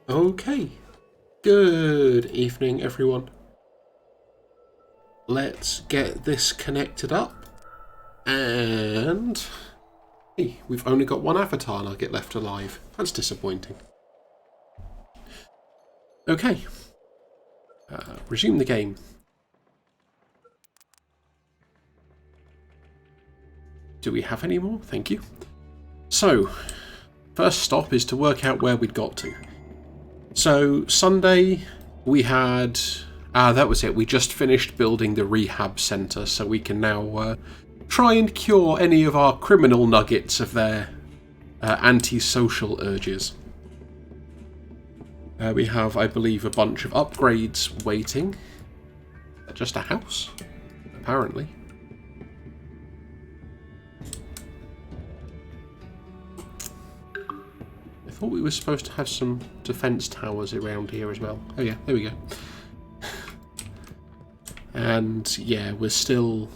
Okay, good evening everyone. Let's get this connected up. And hey, we've only got one avatar nugget left alive. That's disappointing. Okay, resume the game. Do we have any more? Thank you. So, first stop is to work out where we'd got to. So, Sunday we had... that was it. We just finished building the rehab centre, so we can now try and cure any of our criminal nuggets of their antisocial urges. We have, I believe, a bunch of upgrades waiting. Just a house, apparently. I thought we were supposed to have some defence towers around here as well. Oh yeah, there we go. And yeah, we're still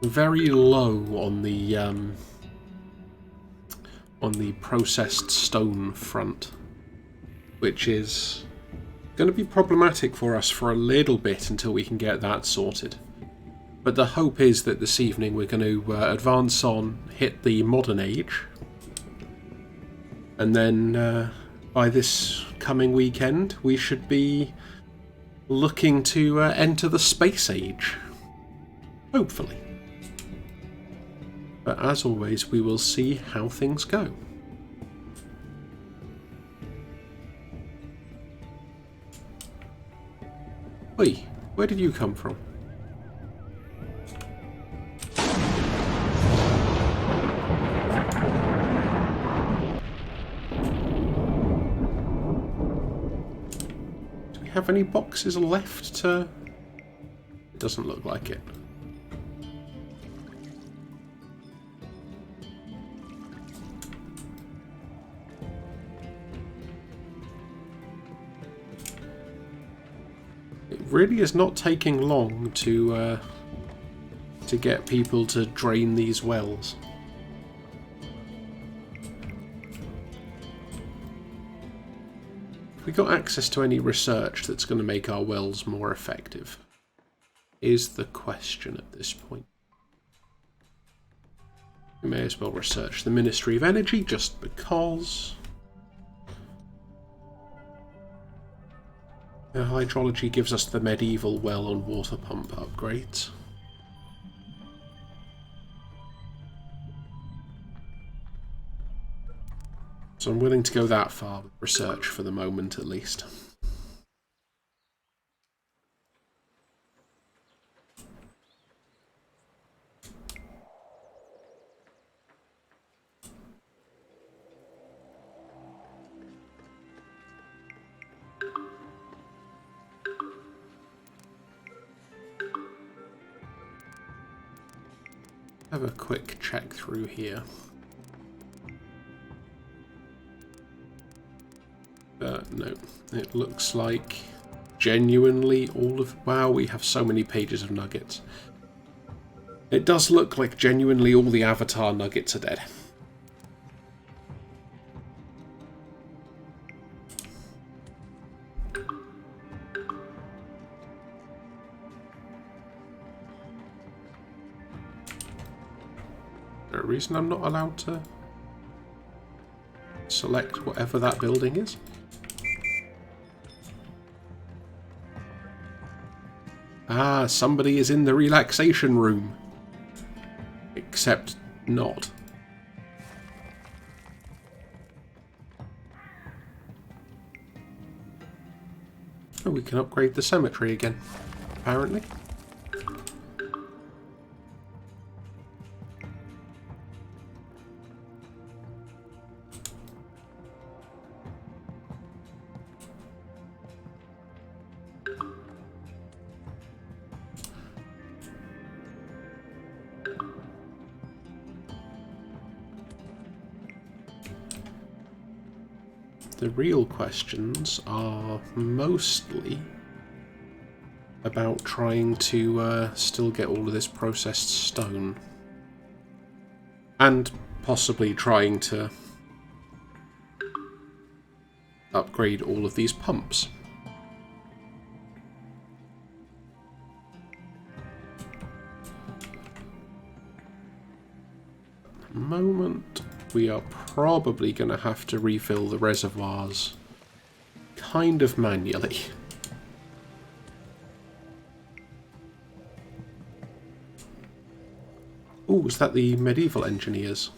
very low on the processed stone front, which is going to be problematic for us for a little bit until we can get that sorted. But the hope is that this evening we're going to advance on, hit the modern age, and then by this coming weekend we should be looking to enter the space age. Hopefully. But as always, we will see how things go. Oi, where did you come from? Do we have any boxes left to... It doesn't look like it. It really is not taking long to get people to drain these wells. Have we got access to any research that's going to make our wells more effective? Is the question at this point. We may as well research the Ministry of Energy just because. Hydrology gives us the medieval well and water pump upgrades. So I'm willing to go that far with research for the moment at least. Have a quick check through here. No, it looks like genuinely all of... Wow, we have so many pages of nuggets. It does look like genuinely all the avatar nuggets are dead. Is there a reason I'm not allowed to select whatever that building is? Ah, somebody is in the relaxation room. Except not. Oh, we can upgrade the cemetery again, apparently. The real questions are mostly about trying to still get all of this processed stone. And possibly trying to upgrade all of these pumps. At the moment, we are probably going to have to refill the reservoirs kind of manually. Oh, is that the medieval engineers?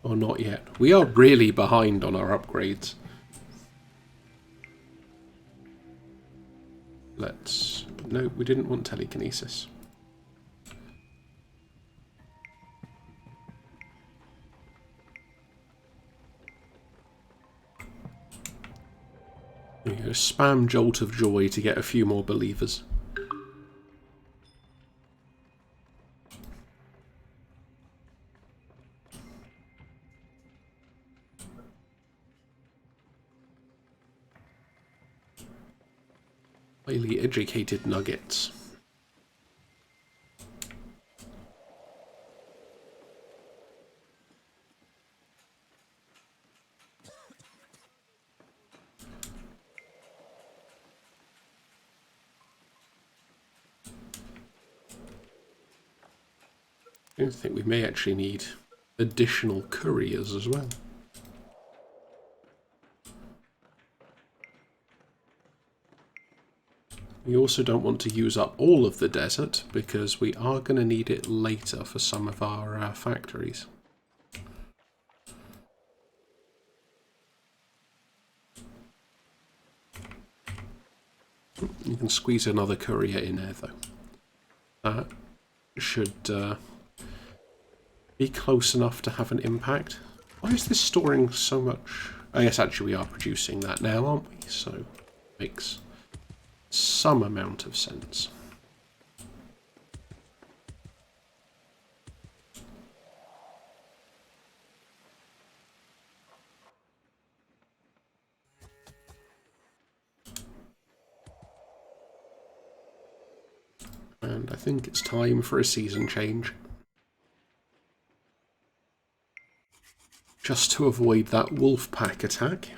Or not yet? We are really behind on our upgrades. Let's... No, we didn't want telekinesis. There you go, spam Jolt of Joy to get a few more believers. Highly educated nuggets. I think we may actually need additional couriers as well. We also don't want to use up all of the desert because we are going to need it later for some of our factories. You can squeeze another courier in there though. That should be close enough to have an impact. Why is this storing so much? I guess actually we are producing that now, aren't we? So it makes some amount of sense. And I think it's time for a season change. Just to avoid that wolf pack attack.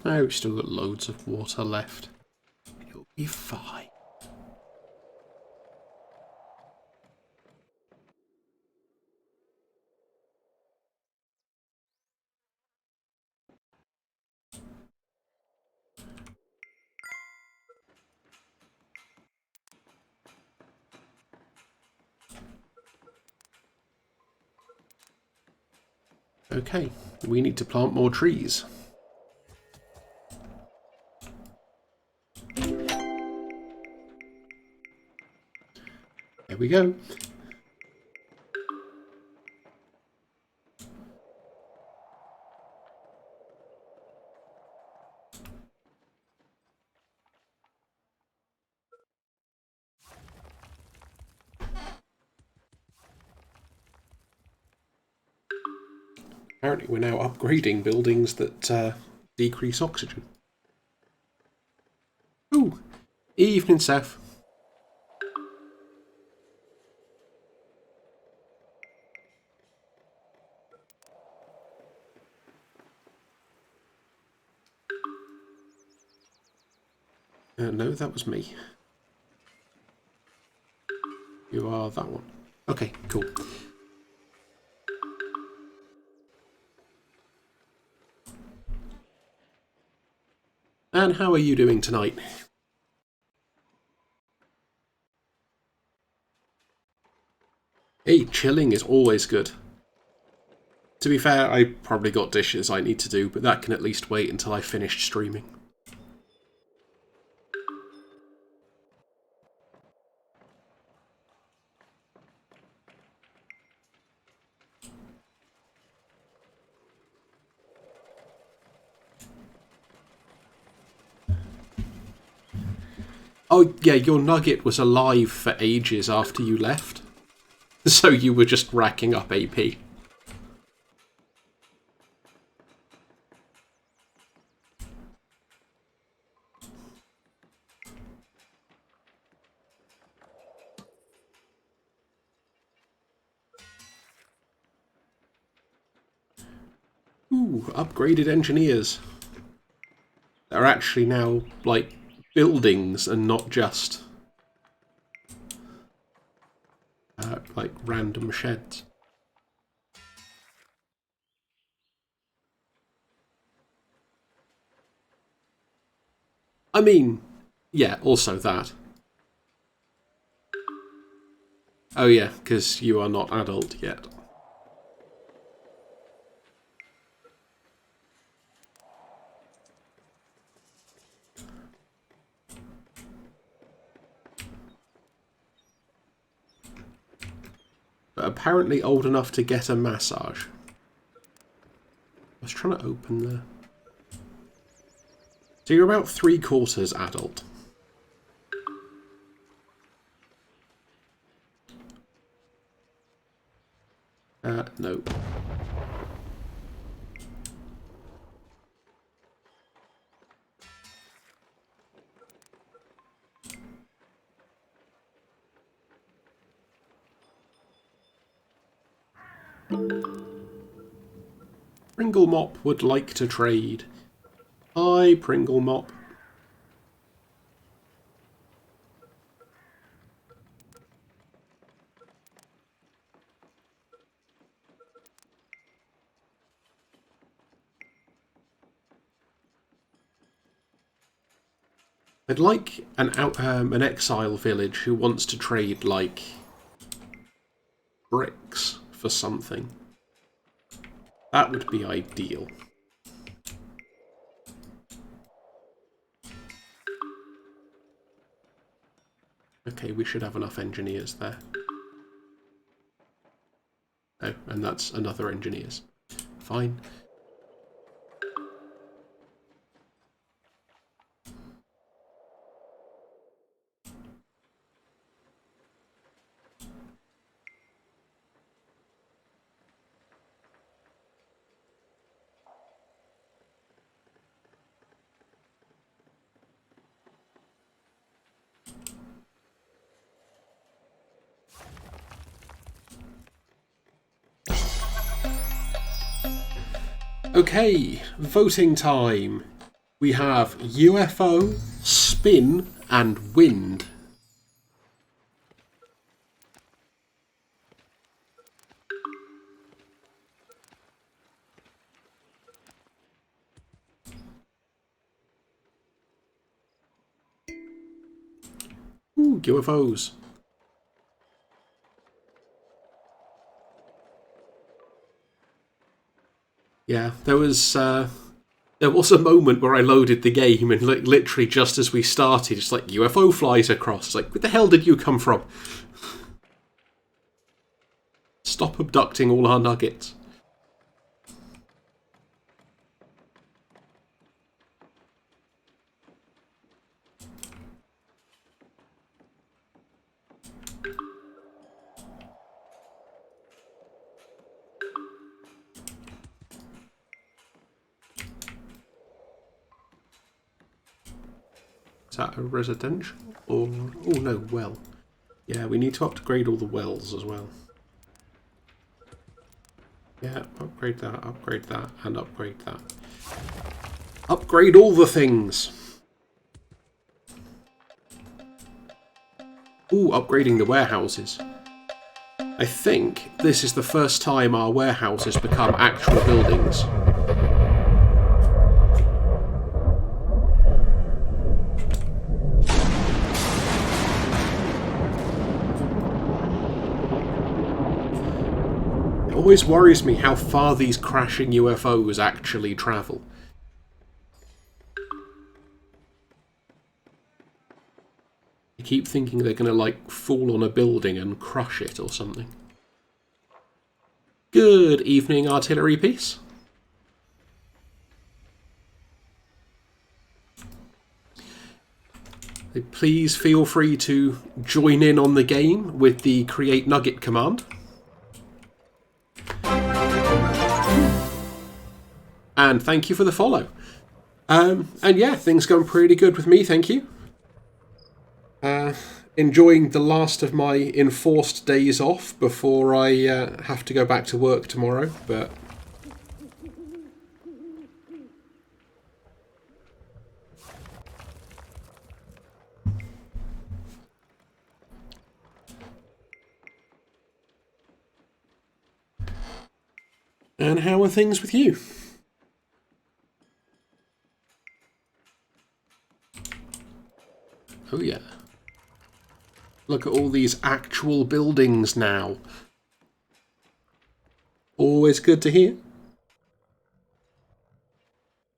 Oh, we've still got loads of water left. It'll be fine. Okay, we need to plant more trees. There we go. Apparently we're now upgrading buildings that decrease oxygen. Ooh, evening, Seth. No, that was me. You are that one. Okay, cool. And how are you doing tonight? Hey, chilling is always good. To be fair, I probably got dishes I need to do, but that can at least wait until I finished streaming. Oh, yeah, your nugget was alive for ages after you left. So you were just racking up AP. Ooh, upgraded engineers. They're actually now, like, buildings and not just, like, random sheds. I mean, yeah, also that. Oh yeah, because you are not adult yet. But apparently old enough to get a massage. I was trying to open the... So you're about 3/4 adult. No. Pringle Mop would like to trade. Hi, Pringle Mop. I'd like an exile village who wants to trade, like, bricks for something. That would be ideal. Okay, we should have enough engineers there. Oh, and that's another engineers. Fine. Okay, voting time. We have UFO, spin, and wind. Ooh, UFOs. Yeah, there was a moment where I loaded the game and literally just as we started, it's like UFO flies across. It's like, where the hell did you come from? Stop abducting all our nuggets. Is that a residential? Or... oh no, well. Yeah, we need to upgrade all the wells as well. Yeah, upgrade that, and upgrade that. Upgrade all the things! Ooh, upgrading the warehouses. I think this is the first time our warehouses become actual buildings. It always worries me how far these crashing UFOs actually travel. I keep thinking they're going to, like, fall on a building and crush it or something. Good evening, artillery piece. Please feel free to join in on the game with the create nugget command. And thank you for the follow. And yeah, things going pretty good with me, thank you. Enjoying the last of my enforced days off before I have to go back to work tomorrow, but And how are things with you? Oh yeah. Look at all these actual buildings now. Always good to hear.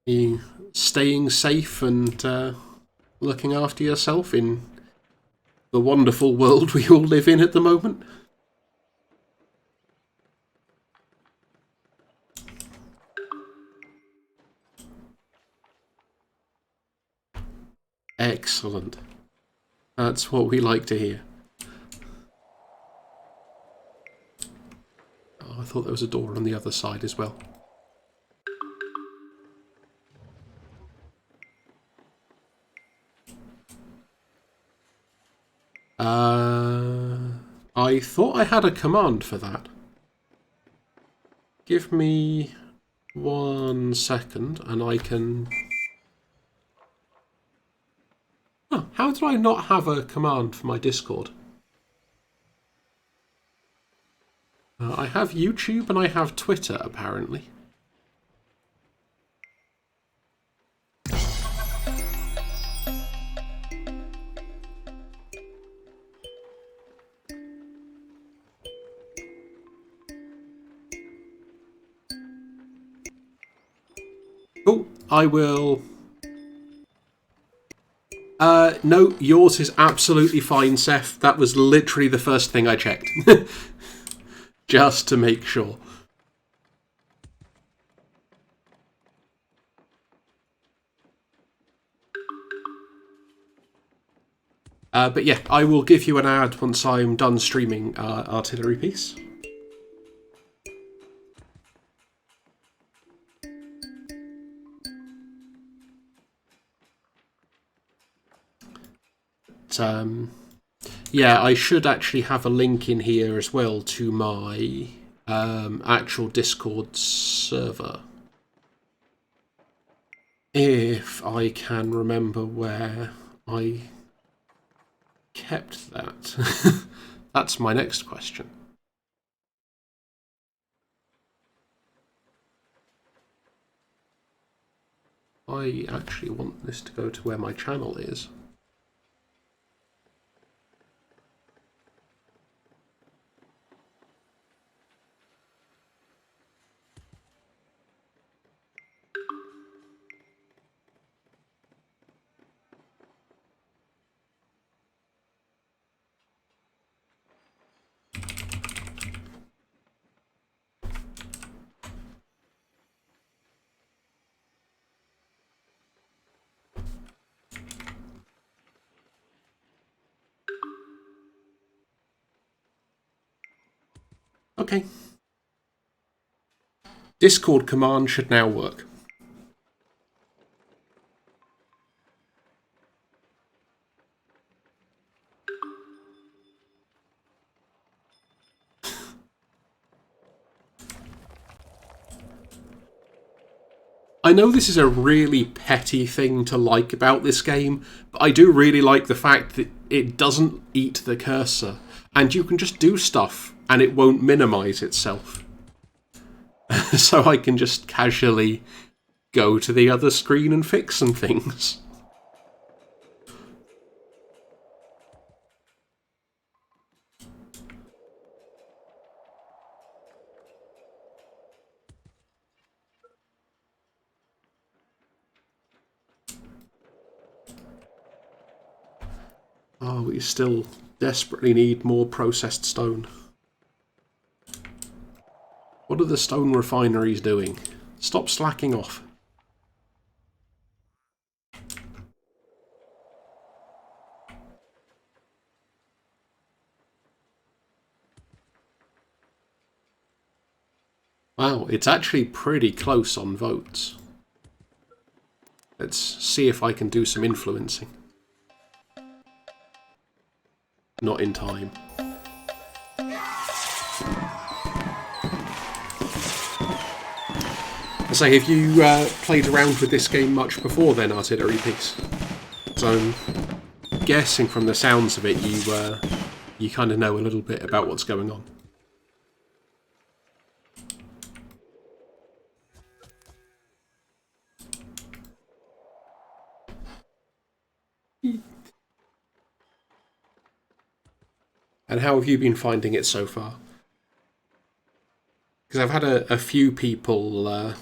You staying safe and looking after yourself in the wonderful world we all live in at the moment? Excellent. That's what we like to hear. Oh, I thought there was a door on the other side as well. I thought I had a command for that. Give me 1 second and I can... Oh, how did I not have a command for my Discord? I have YouTube and I have Twitter, apparently. Oh, I will... no, yours is absolutely fine, Seth. That was literally the first thing I checked. Just to make sure. But yeah, I will give you an ad once I'm done streaming Artillery Piece. Yeah, I should actually have a link in here as well to my actual Discord server. If I can remember where I kept that. That's my next question. I actually want this to go to where my channel is. Okay. Discord command should now work. I know this is a really petty thing to like about this game, but I do really like the fact that it doesn't eat the cursor, and you can just do stuff and it won't minimize itself. So I can just casually go to the other screen and fix some things. Oh, we still desperately need more processed stone. What are the stone refineries doing? Stop slacking off. Wow, it's actually pretty close on votes. Let's see if I can do some influencing. Not in time. I say, have you played around with this game much before then, Artillery Piece? So I'm guessing from the sounds of it, you kind of know a little bit about what's going on. And how have you been finding it so far? Because I've had a few people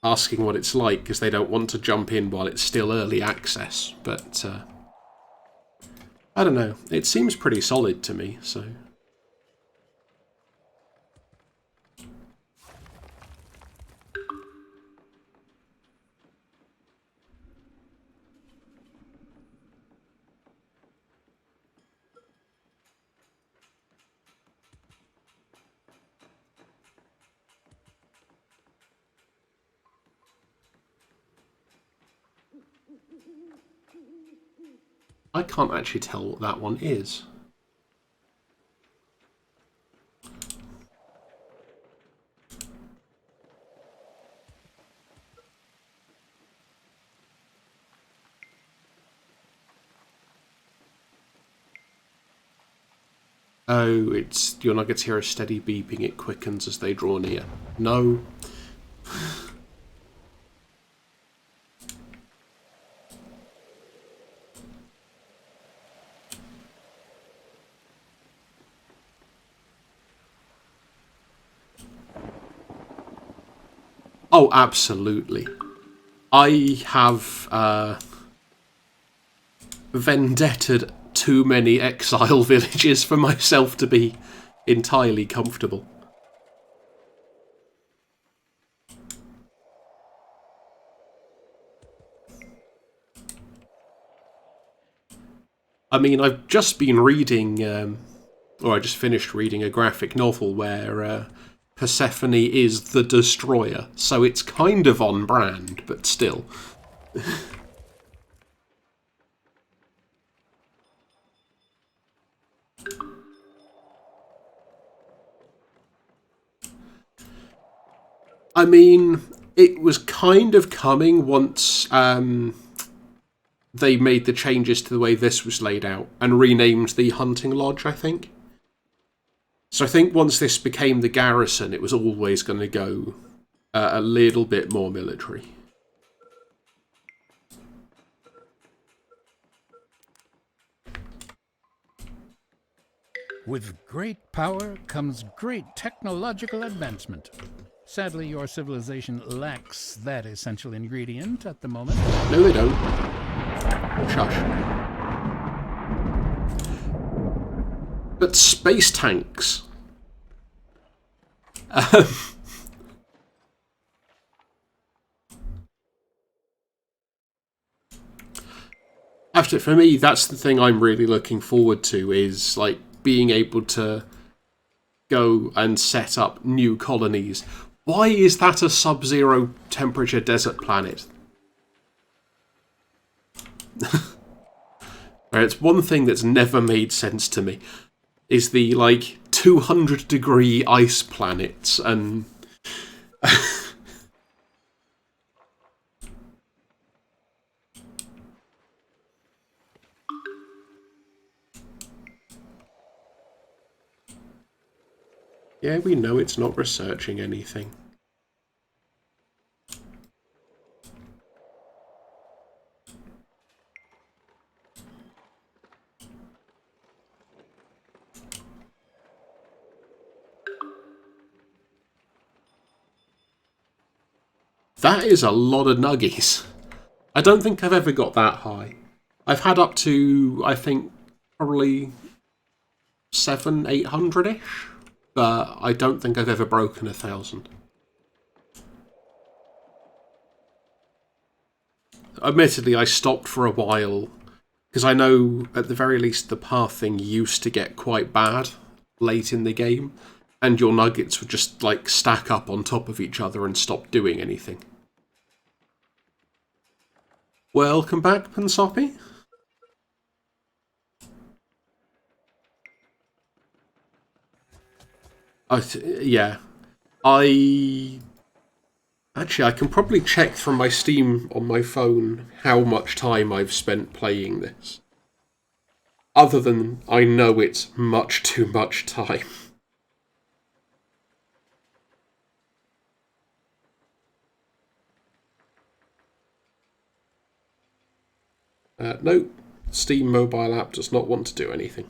asking what it's like because they don't want to jump in while it's still early access. But I don't know. It seems pretty solid to me, so... I can't actually tell what that one is. Oh, it's your nuggets hear a steady beeping. It quickens as they draw near. No. Oh, absolutely. I have vendettaed too many exile villages for myself to be entirely comfortable. I mean, I've just been reading, or I just finished reading a graphic novel where Persephone is the destroyer, so it's kind of on brand, but still. I mean, it was kind of coming once they made the changes to the way this was laid out and renamed the hunting lodge, I think. So I think once this became the garrison, it was always going to go a little bit more military. With great power comes great technological advancement. Sadly, your civilization lacks that essential ingredient at the moment. No, they don't. Shush. But space tanks. After, for me, that's the thing I'm really looking forward to, is like being able to go and set up new colonies. Why is that a sub-zero temperature desert planet? It's one thing that's never made sense to me, is the, like, 200-degree ice planets, and... Yeah, we know it's not researching anything. That is a lot of nuggies. I don't think I've ever got that high. I've had up to, I think, probably 800-ish, but I don't think I've ever broken 1,000. Admittedly, I stopped for a while, because I know, at the very least, the pathing used to get quite bad late in the game, and your nuggets would just, like, stack up on top of each other and stop doing anything. Welcome back, Pansoppy. Yeah. Actually, I can probably check from my Steam on my phone how much time I've spent playing this. Other than I know it's much too much time. Nope. Steam mobile app does not want to do anything.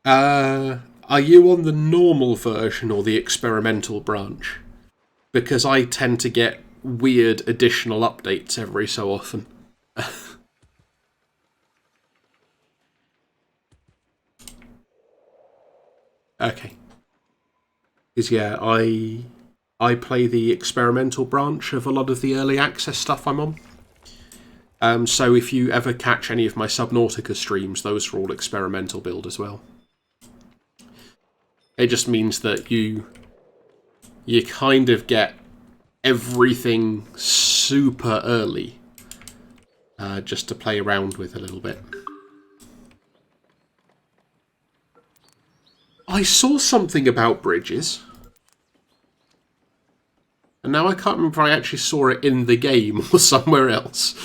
Are you on the normal version or the experimental branch? Because I tend to get weird additional updates every so often. Okay. Because yeah, I play the experimental branch of a lot of the early access stuff I'm on. So if you ever catch any of my Subnautica streams, those are all experimental build as well. It just means that you kind of get everything super early, just to play around with a little bit. I saw something about bridges, and now I can't remember if I actually saw it in the game or somewhere else.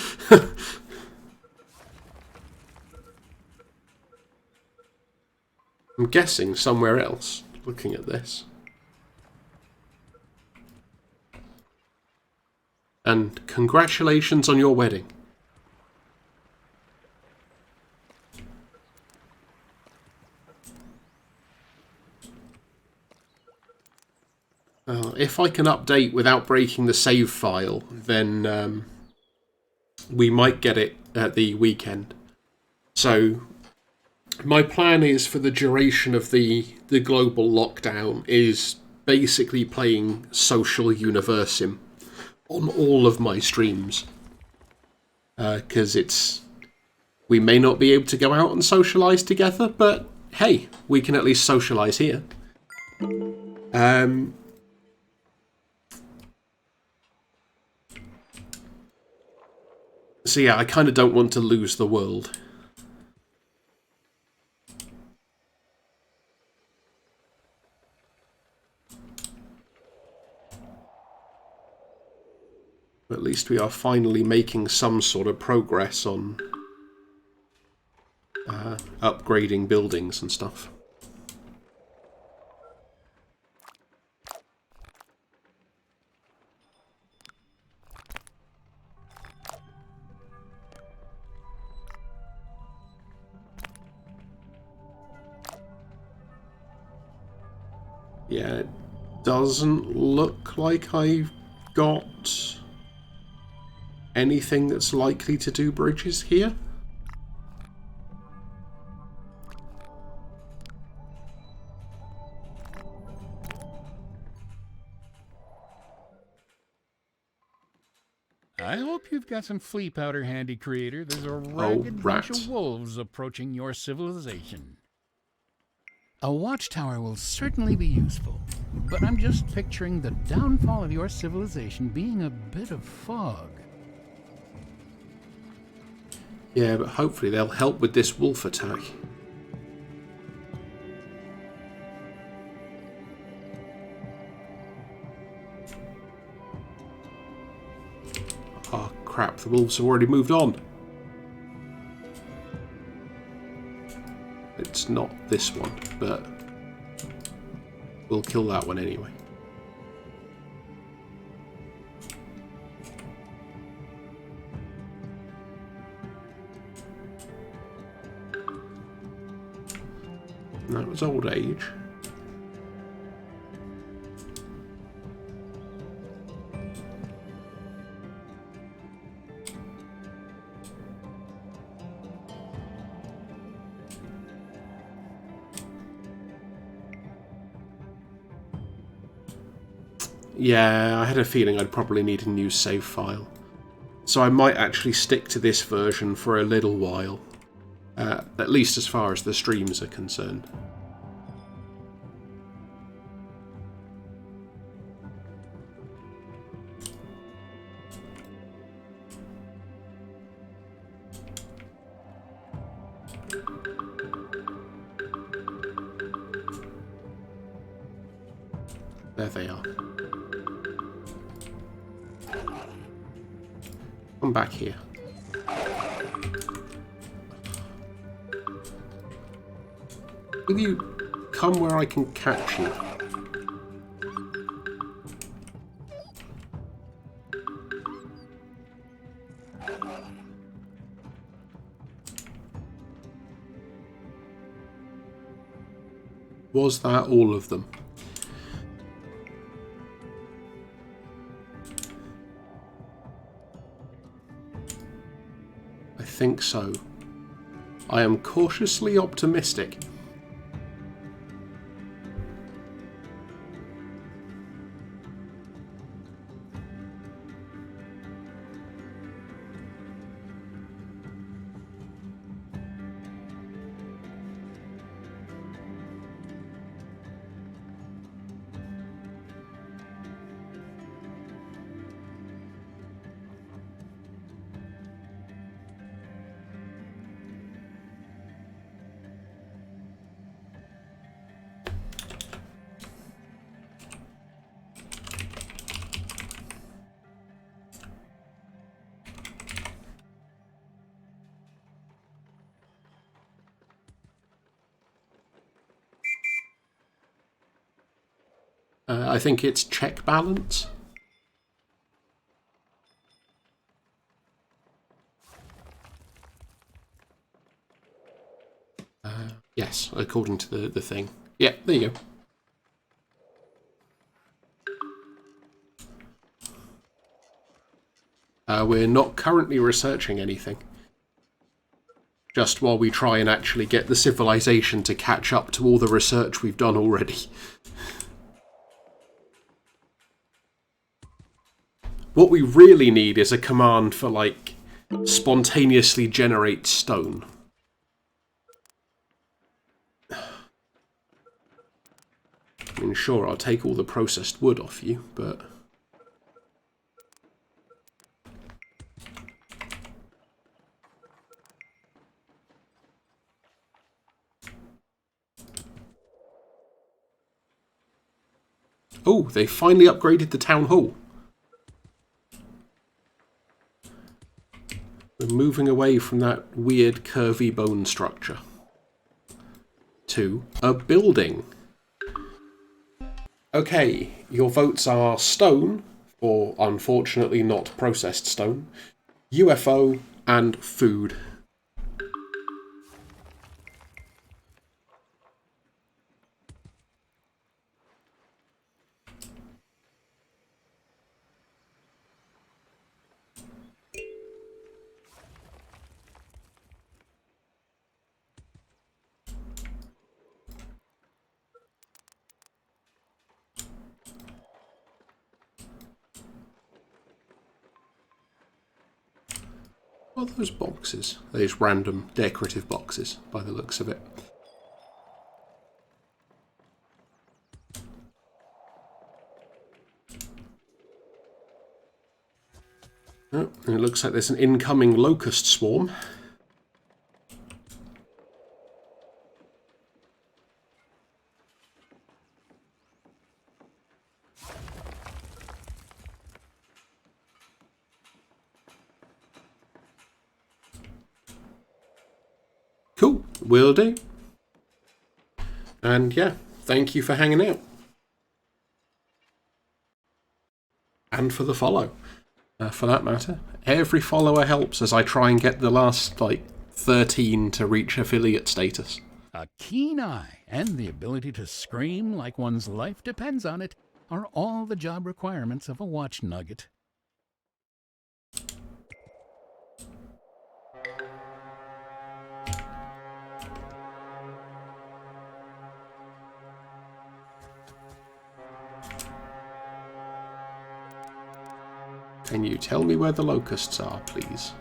I'm guessing somewhere else, looking at this. And congratulations on your wedding. If I can update without breaking the save file, then we might get it at the weekend. So my plan is, for the duration of the global lockdown, is basically playing social Universim on all of my streams. Because we may not be able to go out and socialise together, but hey, we can at least socialise here. So yeah, I kind of don't want to lose the world. At least we are finally making some sort of progress on upgrading buildings and stuff. Yeah, it doesn't look like I've got anything that's likely to do bridges here. I hope you've got some flea powder handy, creator. There's a ragged bunch of wolves approaching your civilization. A watchtower will certainly be useful, but I'm just picturing the downfall of your civilization being a bit of fog. Yeah, but hopefully they'll help with this wolf attack. Oh crap, the wolves have already moved on. It's not this one, but we'll kill that one anyway. And that was old age. Yeah, I had a feeling I'd probably need a new save file. So I might actually stick to this version for a little while. At least as far as the streams are concerned. There they are. Come back here. Will you come where I can catch you? Was that all of them? I think so. I am cautiously optimistic. I think it's check balance. Yes, according to the thing. Yeah, there you go. We're not currently researching anything. Just while we try and actually get the civilization to catch up to all the research we've done already. What we really need is a command for, like, spontaneously generate stone. I mean, sure, I'll take all the processed wood off you, but... Oh, they finally upgraded the town hall. We're moving away from that weird curvy bone structure to a building. Okay, your votes are stone, or unfortunately not processed stone, UFO, and food. What are those boxes? Those random decorative boxes, by the looks of it. Oh, and it looks like there's an incoming locust swarm. Cool, will do. And yeah, thank you for hanging out. And for the follow. For that matter. Every follower helps as I try and get the last, 13 to reach affiliate status. A keen eye and the ability to scream like one's life depends on it are all the job requirements of a watch nugget. Can you tell me where the locusts are, please?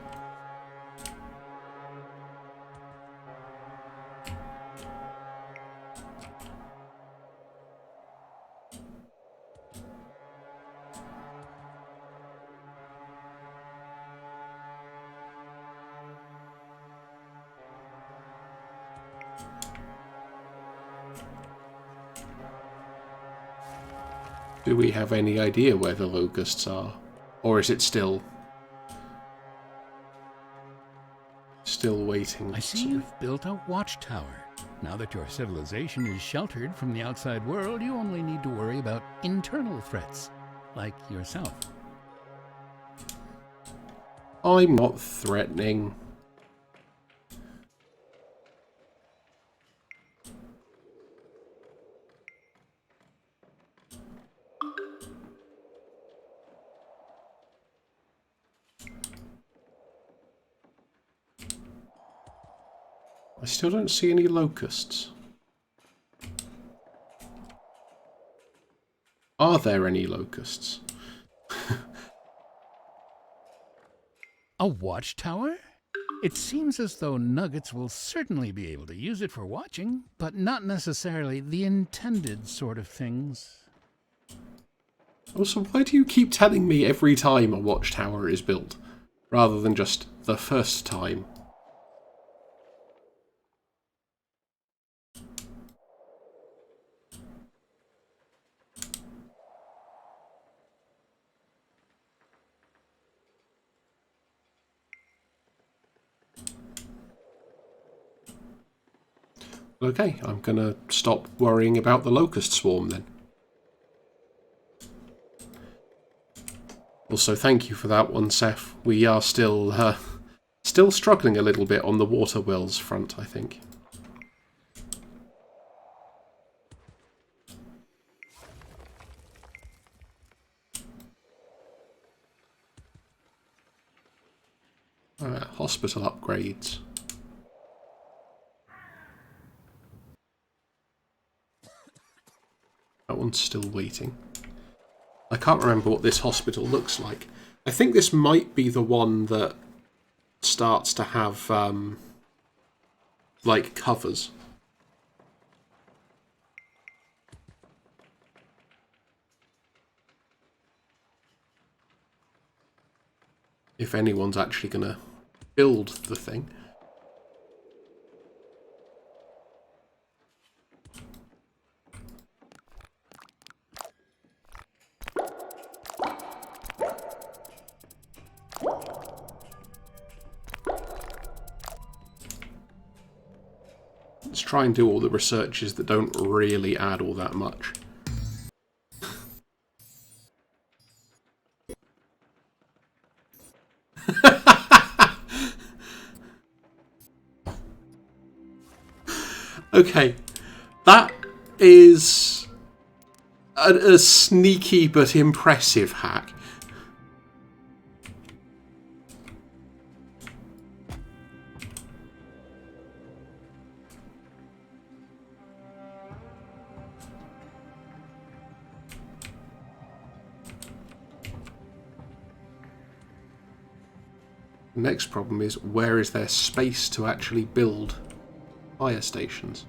Do we have any idea where the locusts are? Or is it still waiting? I see you've built a watchtower. Now that your civilization is sheltered from the outside world, you only need to worry about internal threats, like yourself. I'm not threatening. I still don't see any locusts. Are there any locusts? A watchtower? It seems as though Nuggets will certainly be able to use it for watching, but not necessarily the intended sort of things. Also, why do you keep telling me every time a watchtower is built, rather than just the first time? Okay, I'm gonna stop worrying about the locust swarm then. Also, thank you for that one, Seth. We are still struggling a little bit on the water wells front, I think. Hospital upgrades. That one's still waiting. I can't remember what this hospital looks like. I think this might be the one that starts to have, like, covers. If anyone's actually going to build the thing. Let's try and do all the researches that don't really add all that much. Okay, that is a sneaky but impressive hack. The next problem is, where is there space to actually build fire stations?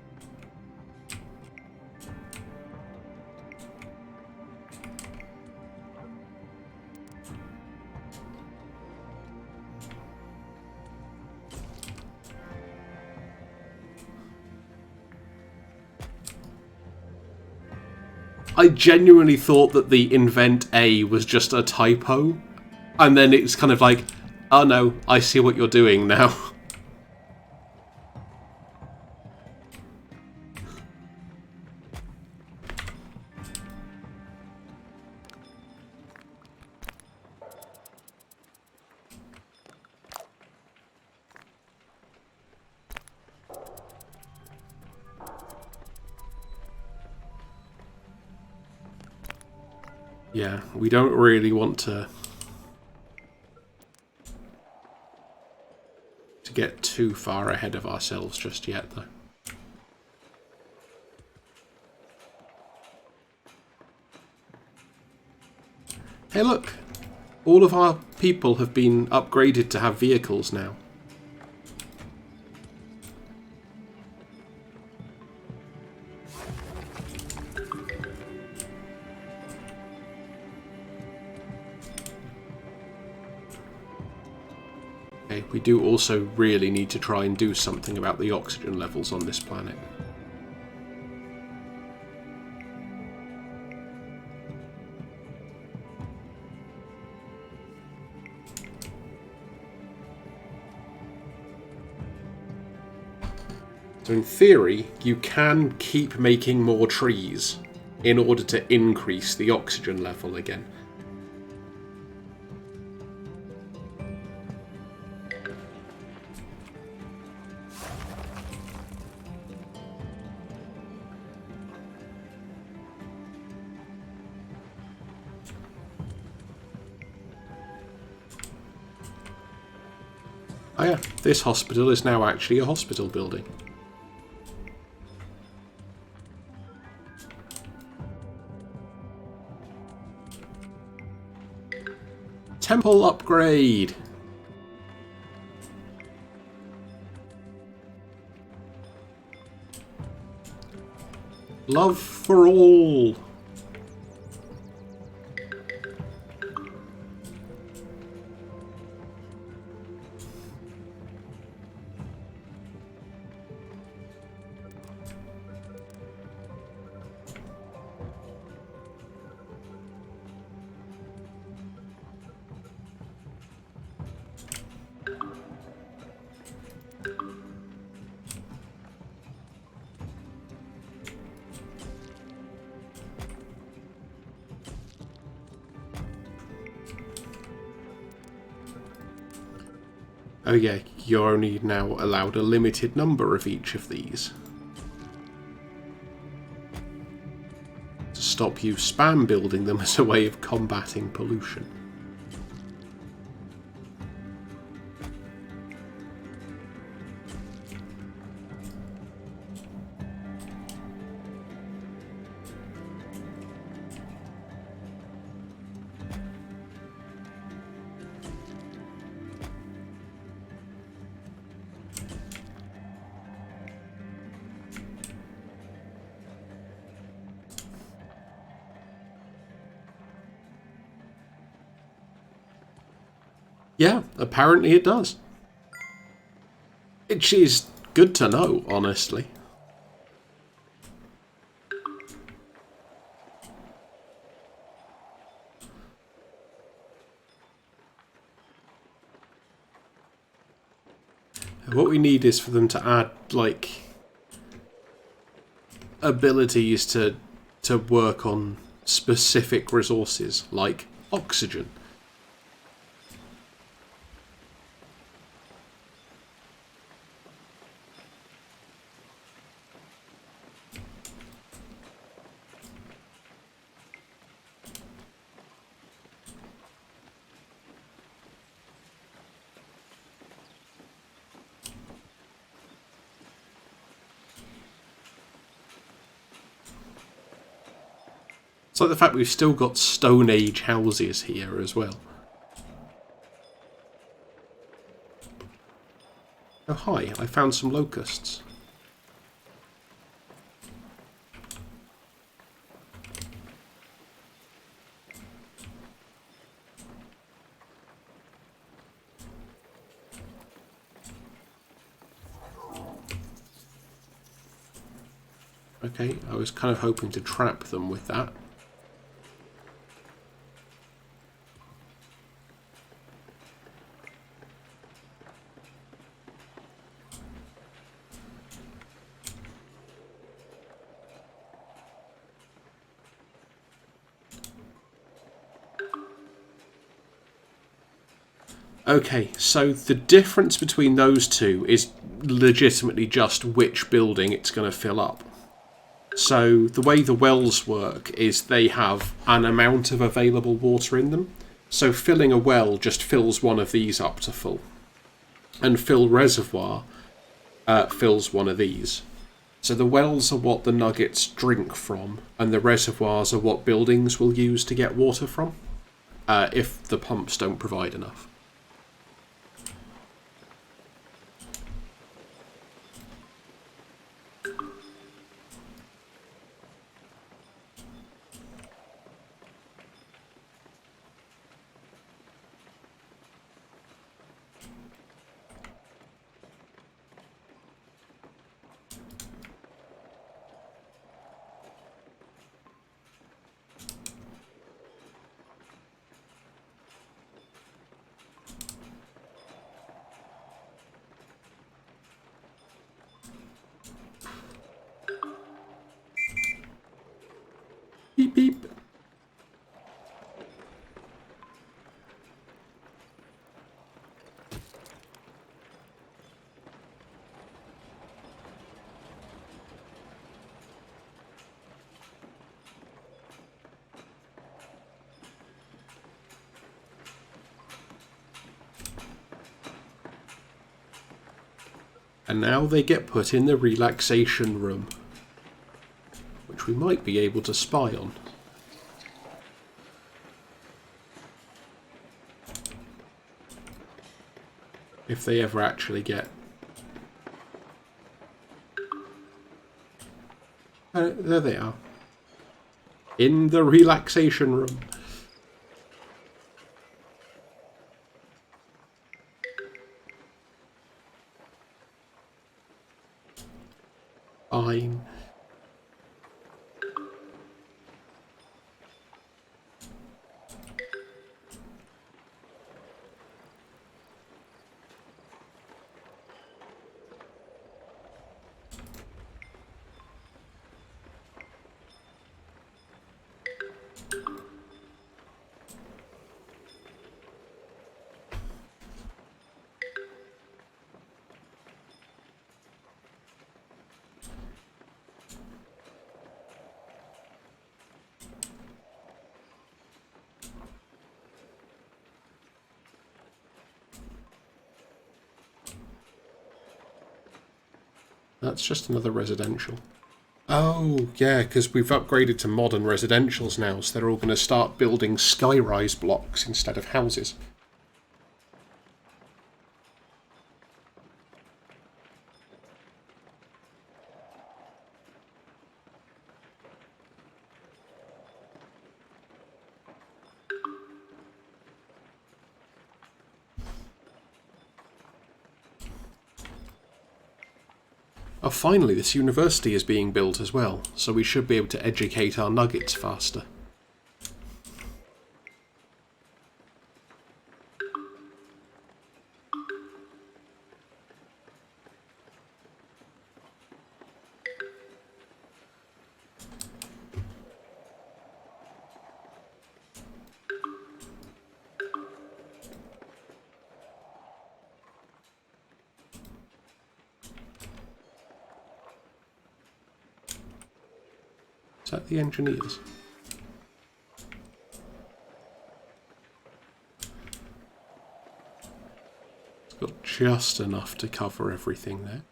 I genuinely thought that the invent A was just a typo, and then it's kind of like, oh no, I see what you're doing now. Yeah, we don't really want to get too far ahead of ourselves just yet, though. Hey look! All of our people have been upgraded to have vehicles now. Okay, we do also really need to try and do something about the oxygen levels on this planet. So in theory, you can keep making more trees in order to increase the oxygen level again. Oh yeah, this hospital is now actually a hospital building. Temple upgrade. Love for all. Oh yeah, you're only now allowed a limited number of each of these. To stop you spam building them as a way of combating pollution. Yeah, apparently it does. Which is good to know, honestly. What we need is for them to add, like, abilities to work on specific resources, like oxygen. It's like the fact we've still got Stone Age houses here as well. Oh hi, I found some locusts. Okay, I was kind of hoping to trap them with that. Okay, so the difference between those two is legitimately just which building it's going to fill up. So the way the wells work is they have an amount of available water in them. So filling a well just fills one of these up to full. And fill reservoir fills one of these. So the wells are what the nuggets drink from, and the reservoirs are what buildings will use to get water from, if the pumps don't provide enough. Beep beep. And now they get put in the relaxation room, which we might be able to spy on. If they ever actually get... there they are. In the relaxation room. Fine. That's just another residential. Oh, yeah, because we've upgraded to modern residentials now, so they're all going to start building skyrise blocks instead of houses. Oh, finally, this university is being built as well, so we should be able to educate our nuggets faster. Is that the engineers? It's got just enough to cover everything there.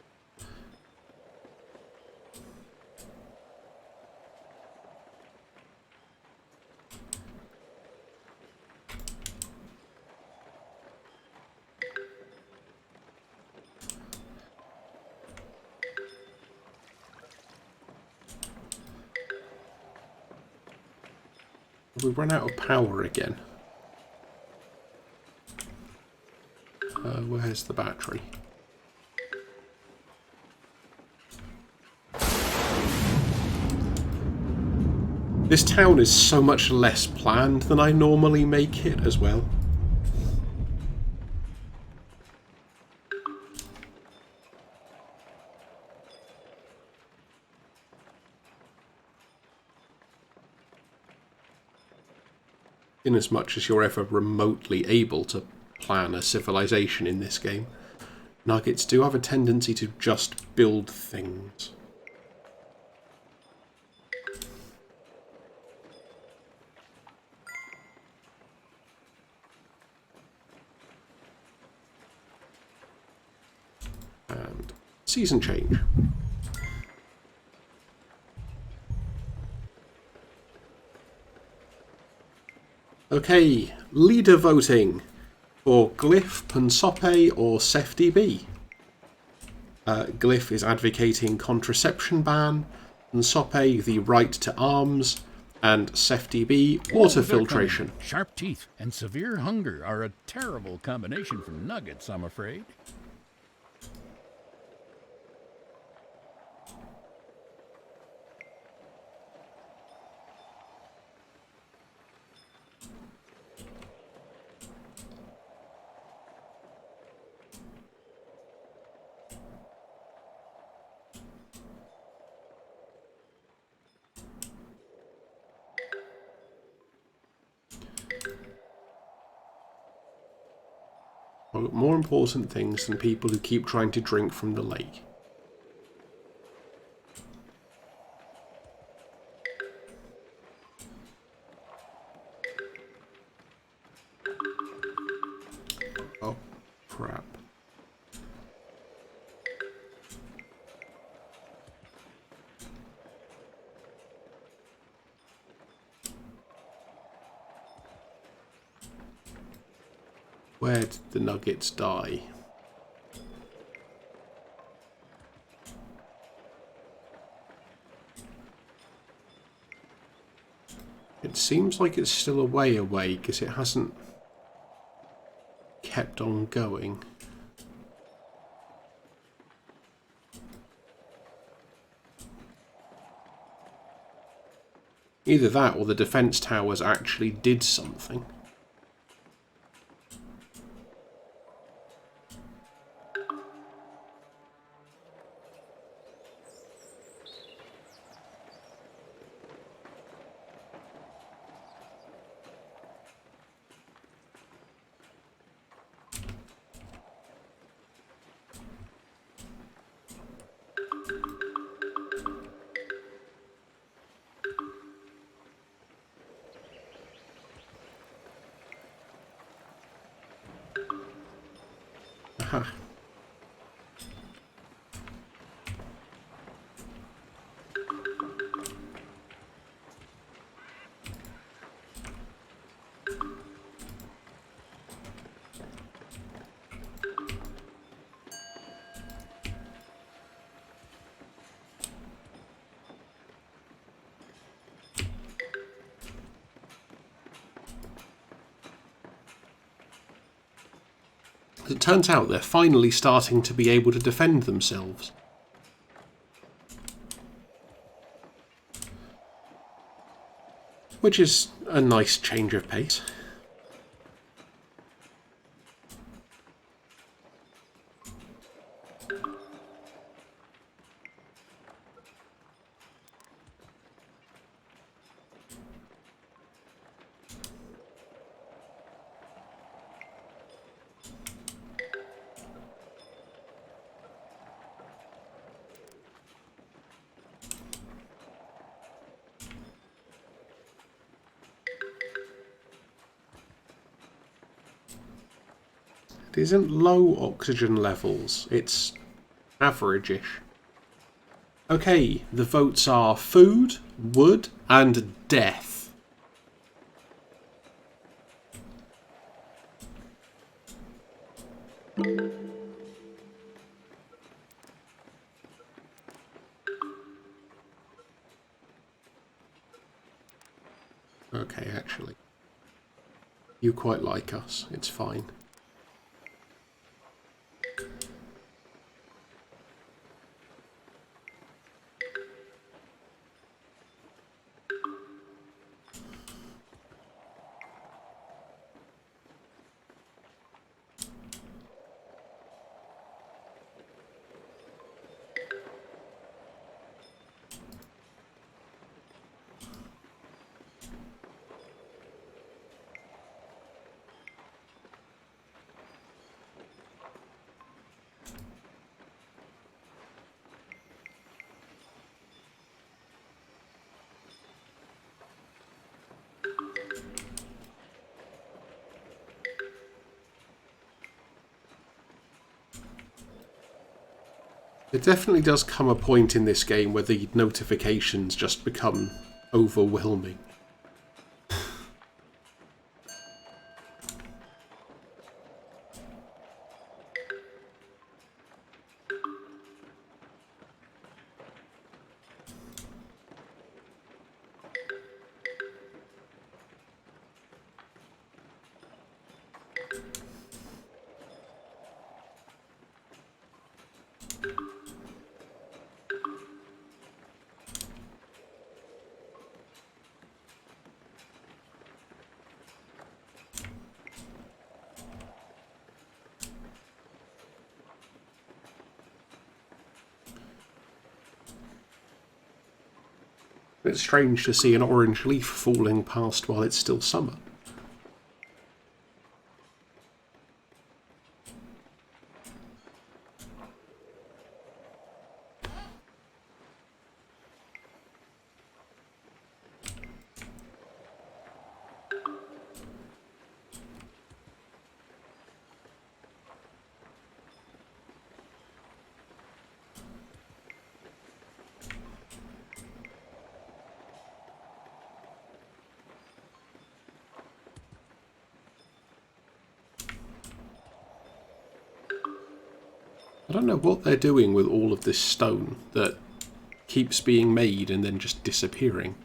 We run out of power again. Where's the battery? This town is so much less planned than I normally make it as well. In as much as you're ever remotely able to plan a civilization in this game, nuggets do have a tendency to just build things. And season change. Okay, leader voting for Glyph, Punsope or SefDB. Glyph is advocating contraception ban, Punsope the right to arms, and SefDB water filtration. Sharp teeth and severe hunger are a terrible combination for nuggets, I'm afraid. I've got more important things than people who keep trying to drink from the lake. Oh, crap. Where did the nuggets die? seems like it's still a way away because it hasn't kept on going. Either that or the defence towers actually did something. Aha. It turns out they're finally starting to be able to defend themselves. Which is a nice change of pace. It isn't low oxygen levels, it's average-ish. Okay, the votes are food, wood, and death. Okay, actually. You quite like us, it's fine. There definitely does come a point in this game where the notifications just become overwhelming. It's strange to see an orange leaf falling past while it's still summer. I don't know what they're doing with all of this stone that keeps being made and then just disappearing.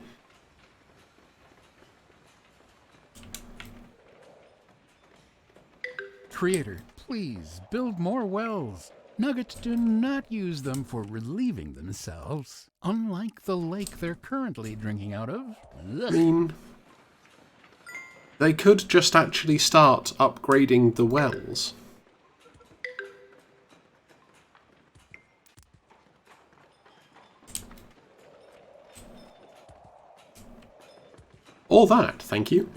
Creator, please build more wells. Nuggets do not use them for relieving themselves, unlike the lake they're currently drinking out of. I mean, they could just actually start upgrading the wells. Or that, thank you.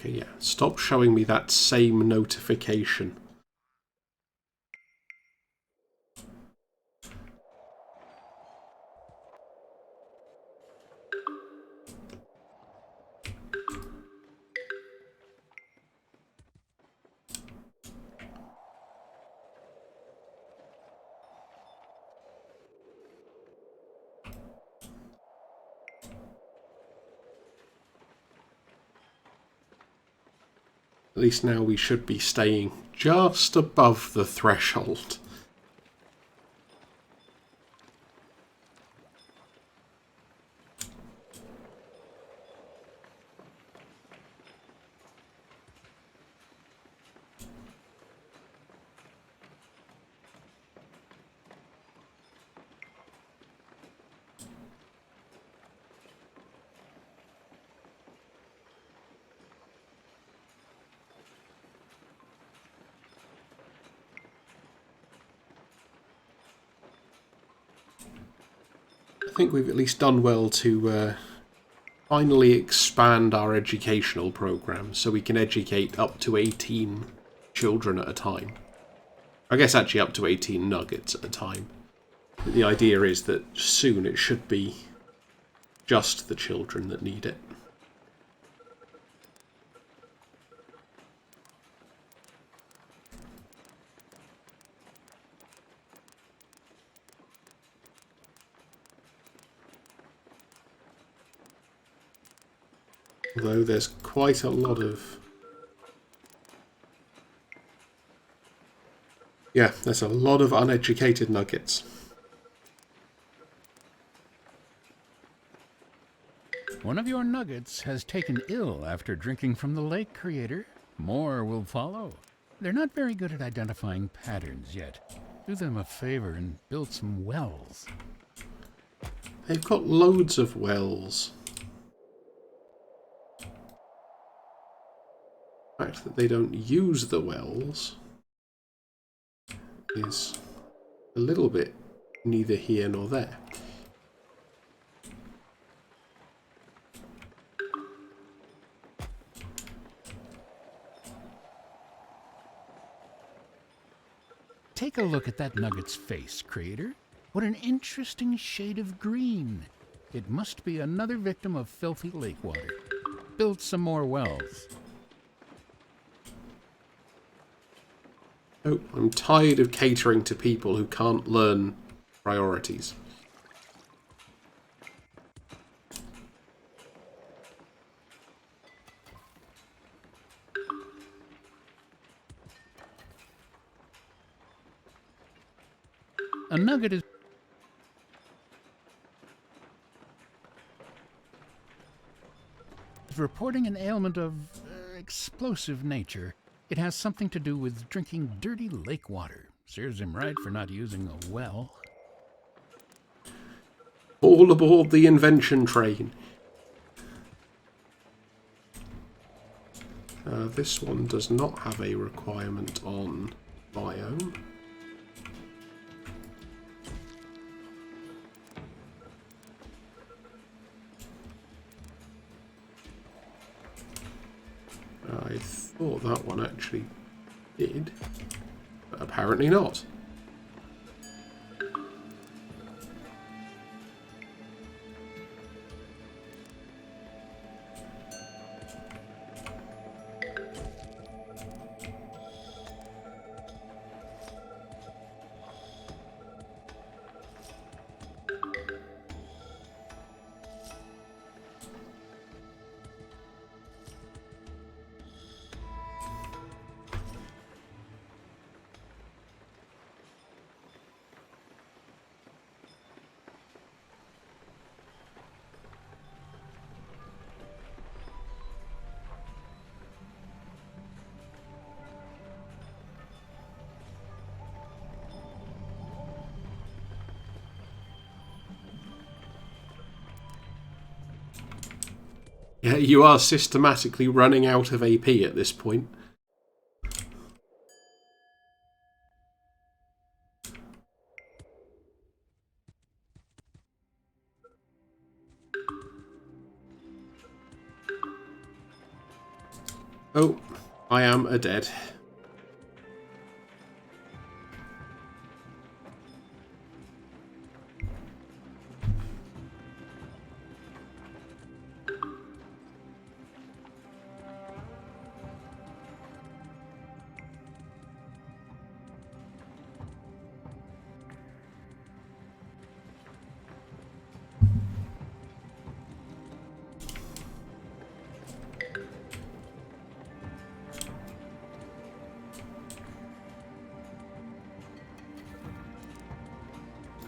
Okay, yeah, stop showing me that same notification. At least now we should be staying just above the threshold. I think we've at least done well to finally expand our educational program so we can educate up to 18 children at a time. I guess actually up to 18 nuggets at a time. But the idea is that soon it should be just the children that need it. Although there's quite a lot of... Yeah, there's a lot of uneducated nuggets. One of your nuggets has taken ill after drinking from the lake, Creator. More will follow. They're not very good at identifying patterns yet. Do them a favor and build some wells. They've got loads of wells. The fact that they don't use the wells is a little bit neither here nor there. Take a look at that nugget's face, Creator. What an interesting shade of green. It must be another victim of filthy lake water. Build some more wells. Oh, I'm tired of catering to people who can't learn priorities. A nugget is reporting an ailment of explosive nature. It has something to do with drinking dirty lake water. Serves him right for not using a well. All aboard the invention train. This one does not have a requirement on biome. I thought that one actually did, but apparently not. Yeah, you are systematically running out of AP at this point. Oh, I am a dead.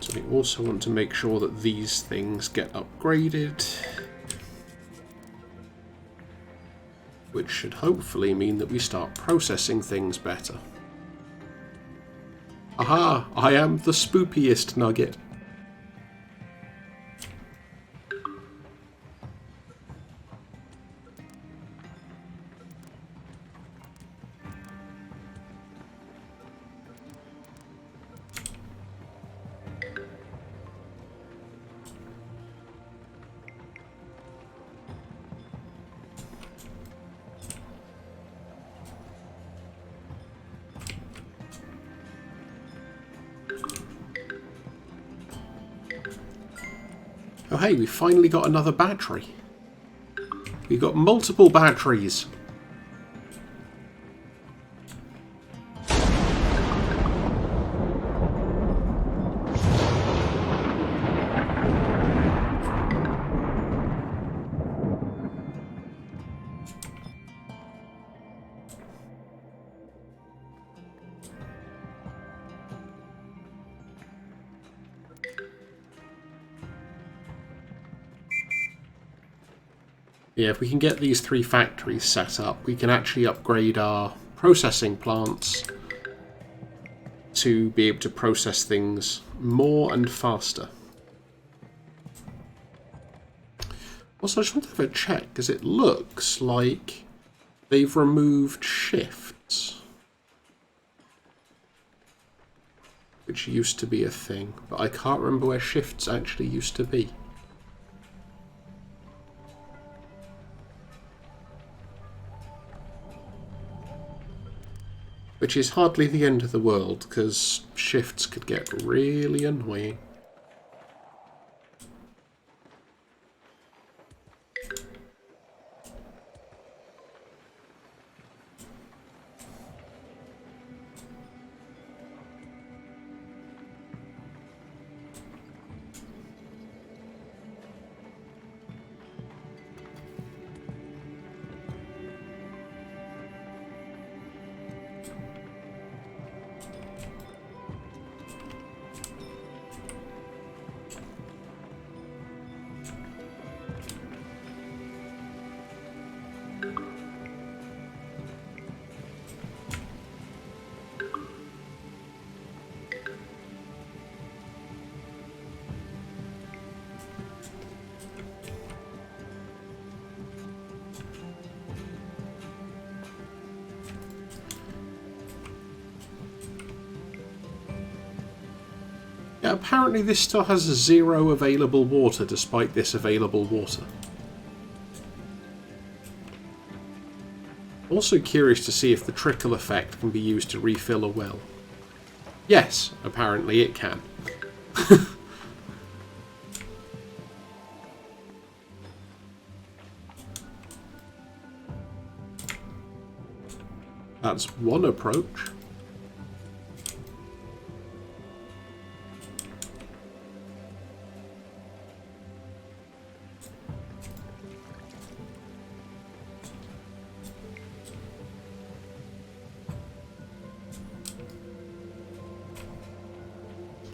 So we also want to make sure that these things get upgraded, which should hopefully mean that we start processing things better. Aha! I am the spoopiest nugget. Oh hey, we finally got another battery. We've got multiple batteries. Yeah, if we can get these 3 factories set up, we can actually upgrade our processing plants to be able to process things more and faster. Also, I just want to have a check, because it looks like they've removed shifts, which used to be a thing, but I can't remember where shifts actually used to be. Which is hardly the end of the world, because shifts could get really annoying. Yeah, apparently this still has 0 available water despite this available water. Also curious to see if the trickle effect can be used to refill a well. Yes, apparently it can. That's one approach.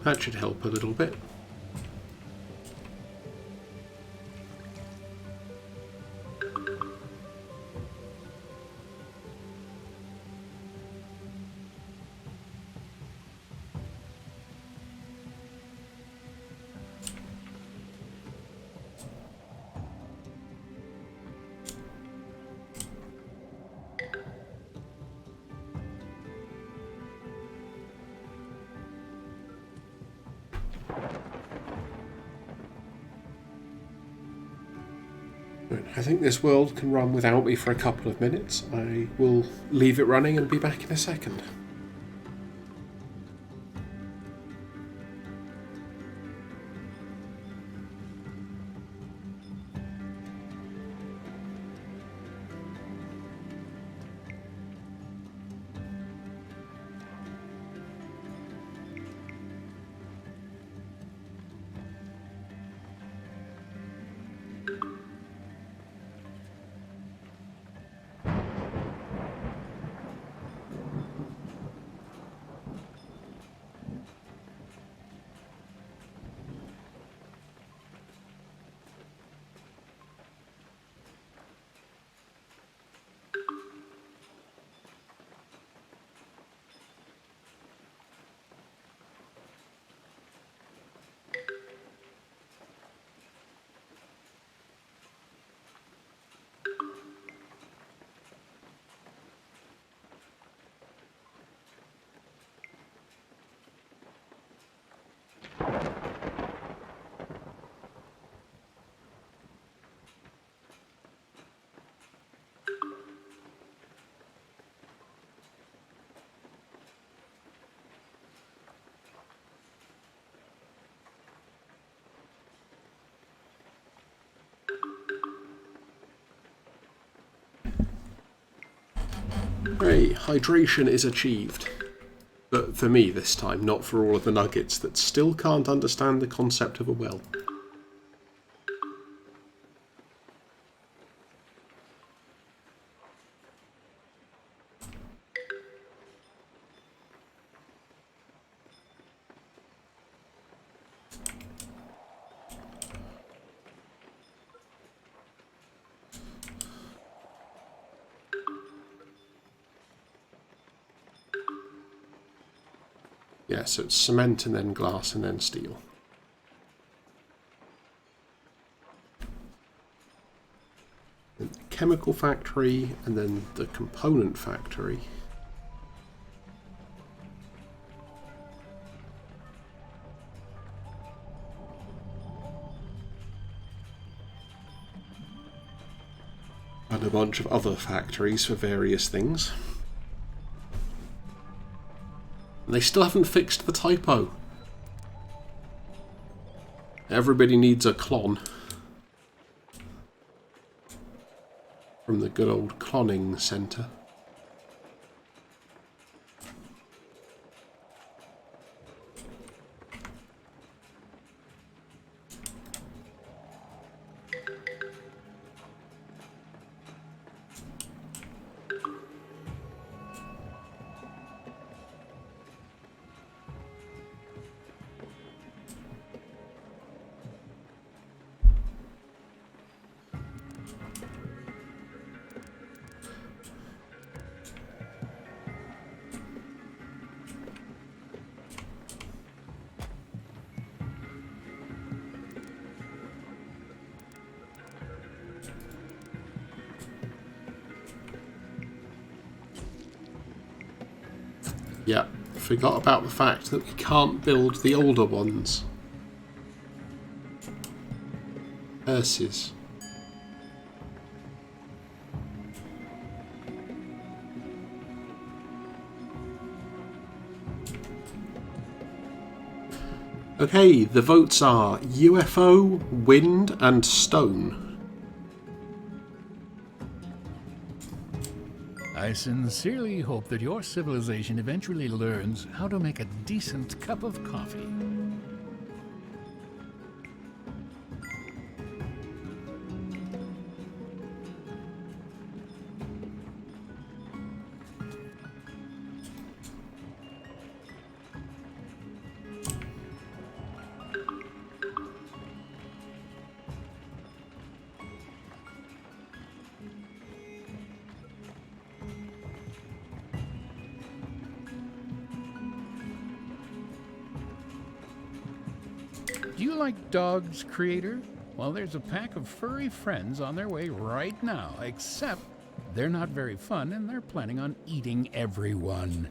That should help a little bit. think this world can run without me for a couple of minutes. I will leave it running and be back in a second. Hey, hydration is achieved. But for me this time, not for all of the nuggets that still can't understand the concept of a well. Yeah, so it's cement and then glass and then steel. And the chemical factory and then the component factory. And a bunch of other factories for various things. And they still haven't fixed the typo. Everybody needs a clon. From the good old cloning centre. Yeah, forgot about the fact that we can't build the older ones. Hearses. Okay, the votes are UFO, wind, and stone. I sincerely hope that your civilization eventually learns how to make a decent cup of coffee. Do you like dogs, Creator? Well, there's a pack of furry friends on their way right now, except they're not very fun and they're planning on eating everyone.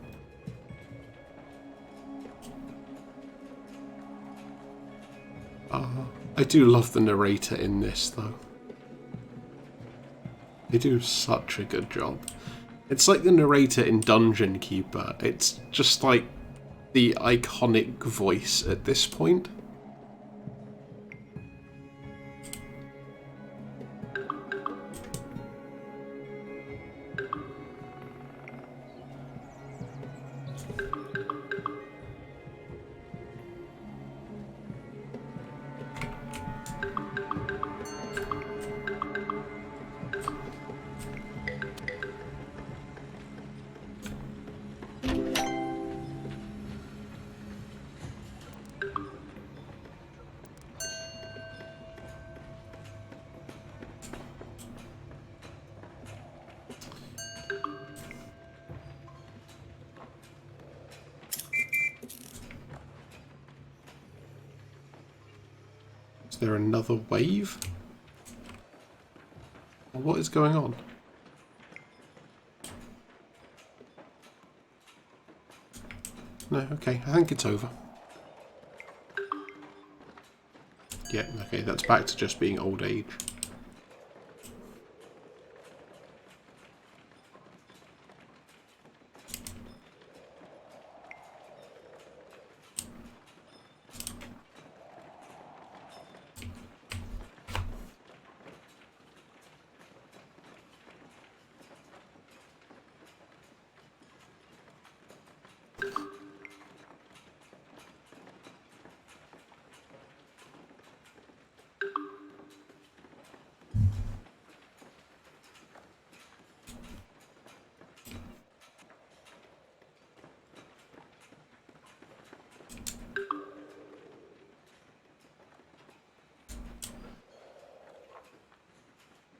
I do love the narrator in this, though. They do such a good job. It's like the narrator in Dungeon Keeper. It's just like the iconic voice at this point. Is there another wave? What is going on? No, okay, I think it's over. Yeah, okay, that's back to just being old age.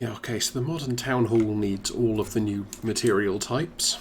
Yeah, okay, so the modern town hall needs all of the new material types.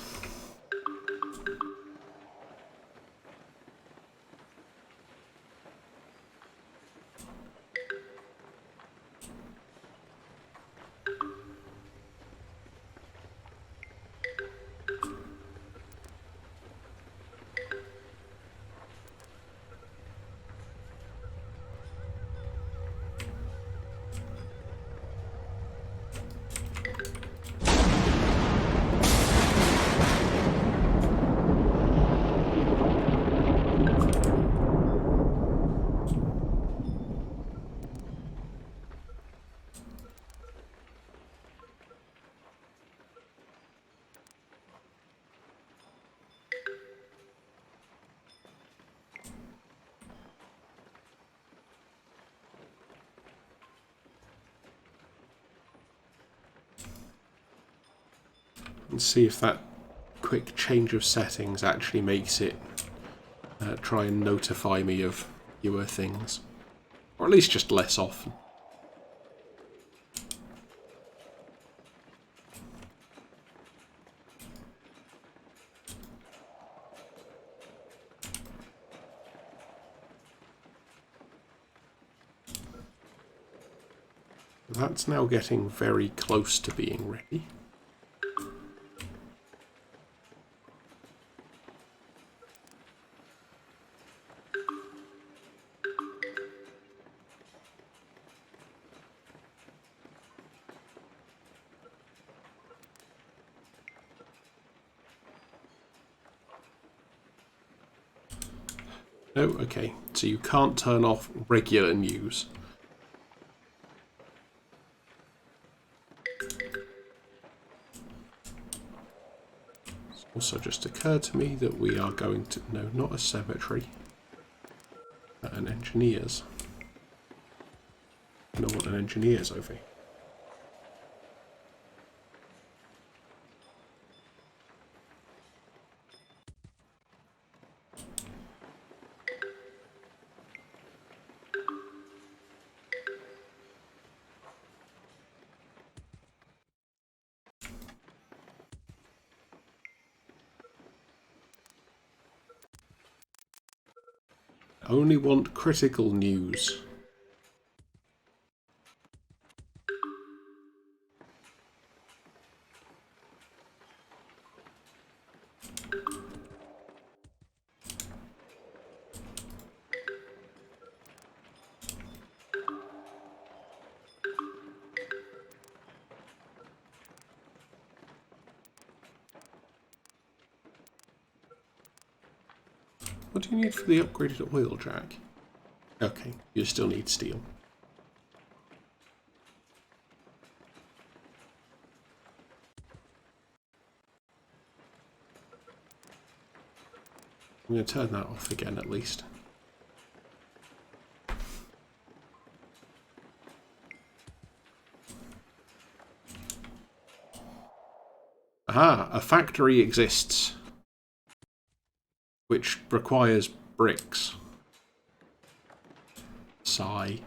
And see if that quick change of settings actually makes it try and notify me of fewer things. Or at least just less often. That's now getting very close to being ready. No, okay, so you can't turn off regular news. It's also just occurred to me that we are going to... No, not a cemetery. An engineer's. I don't want an engineer's over here. I only want critical news. What do you need for the upgraded oil jack? Okay, you still need steel. I'm going to turn that off again at least. Aha, a factory exists, which requires bricks. Sigh.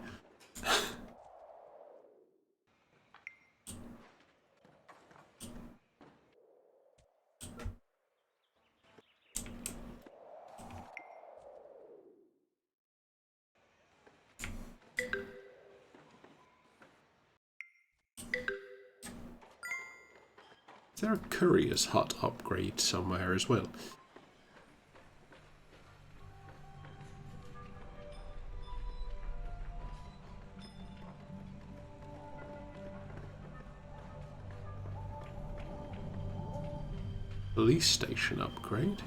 Is there a courier's hut upgrade somewhere as well? Police station upgrade?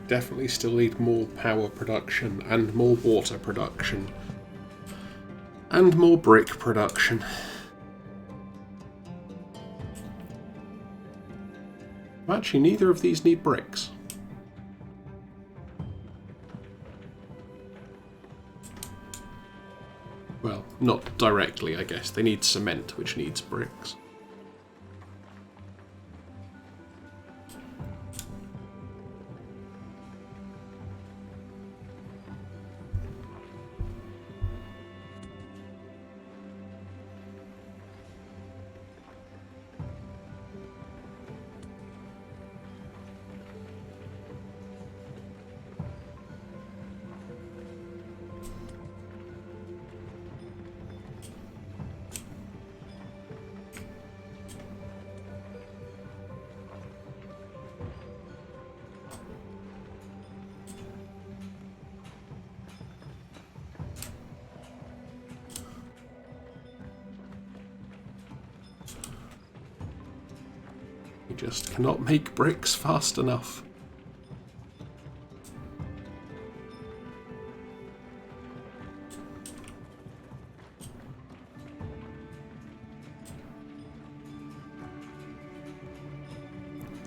Definitely still need more power production and more water production and more brick production. Actually, neither of these need bricks. Well, not directly, I guess. They need cement, which needs bricks. We just cannot make bricks fast enough.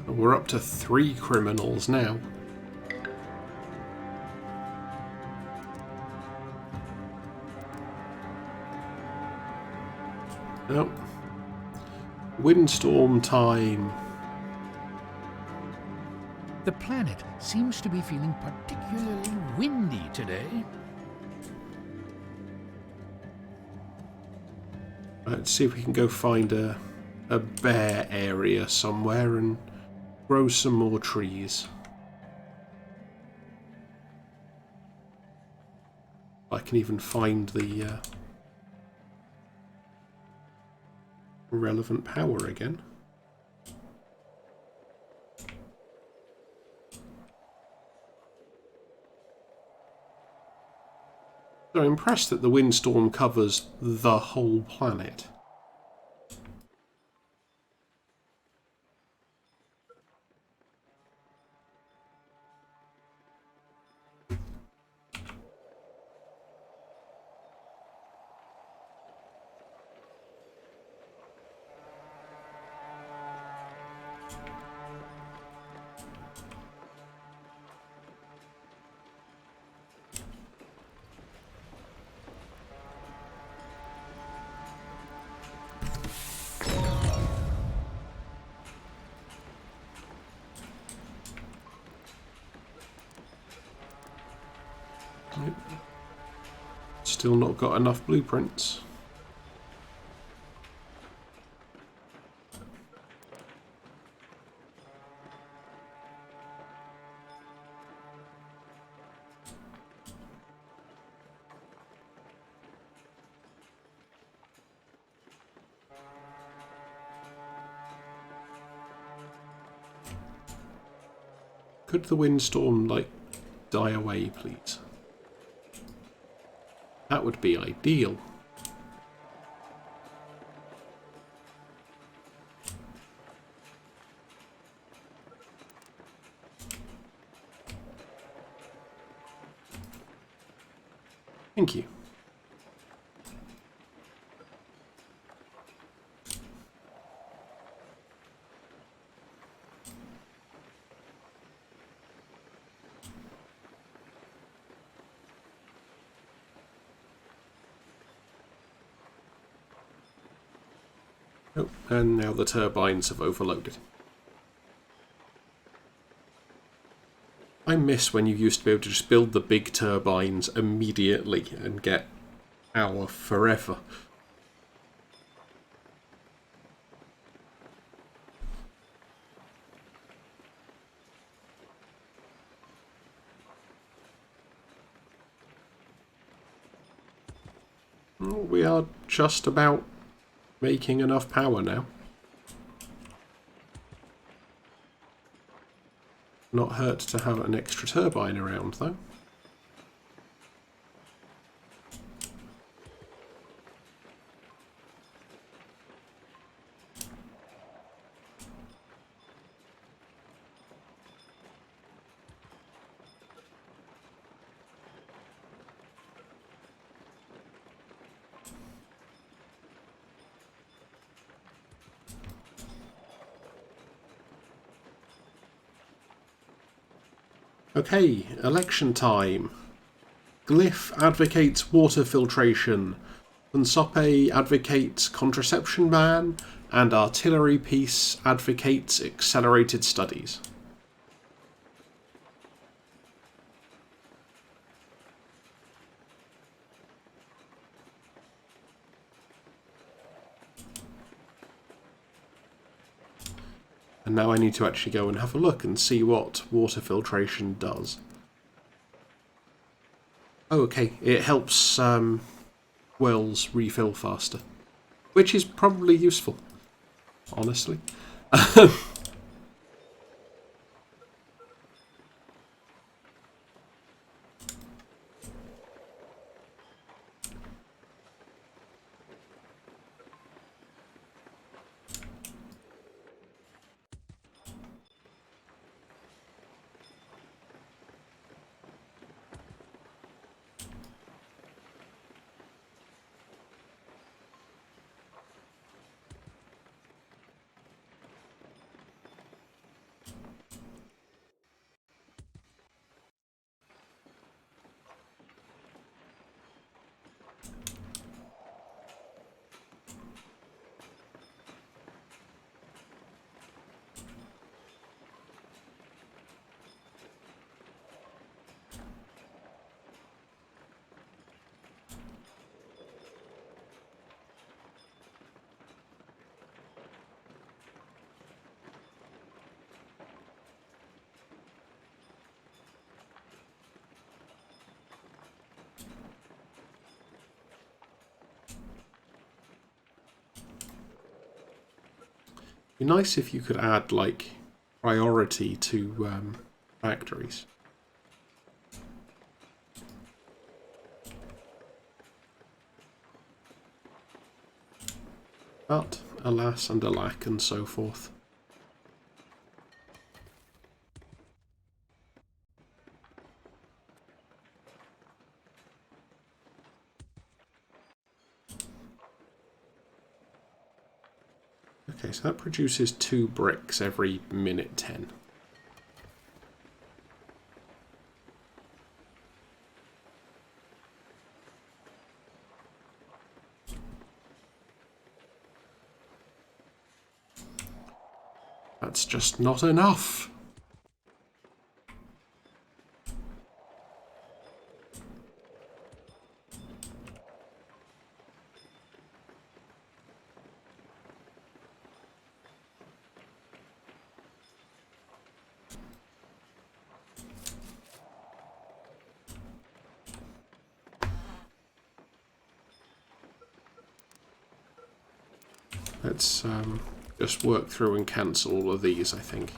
We're up to 3 criminals now. Oh. Windstorm time. The planet seems to be feeling particularly windy today. Let's see if we can go find a bare area somewhere and grow some more trees. I can even find the relevant power again. So I'm impressed that the windstorm covers the whole planet. Still not got enough blueprints. Could the windstorm, like, die away, please? That would be ideal. Thank you. Oh, and now the turbines have overloaded. I miss when you used to be able to just build the big turbines immediately and get power forever. We are just about making enough power now. Not hurt to have an extra turbine around, though. Okay, election time. Glyph advocates water filtration. Consope advocates contraception ban. And Artillery Piece advocates accelerated studies. And now I need to actually go and have a look and see what water filtration does. Oh, okay. It helps wells refill faster. Which is probably useful, honestly. Be nice if you could add, like, priority to factories. But, alas and alack and so forth. Okay, so that produces 2 bricks every minute 10. That's just not enough. Let's just work through and cancel all of these, I think.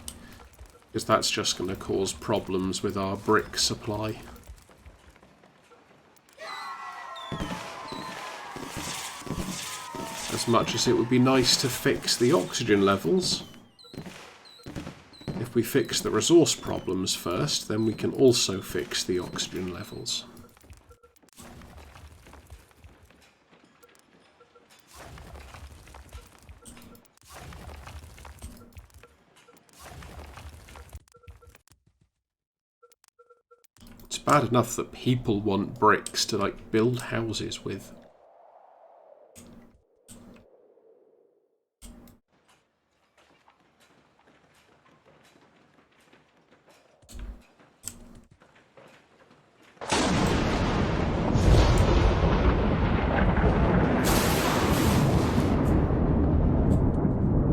Because that's just going to cause problems with our brick supply. As much as it would be nice to fix the oxygen levels, if we fix the resource problems first, then we can also fix the oxygen levels. It's bad enough that people want bricks to, like, build houses with.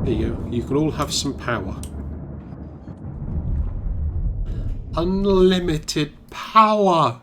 There you go. You can all have some power. Unlimited power!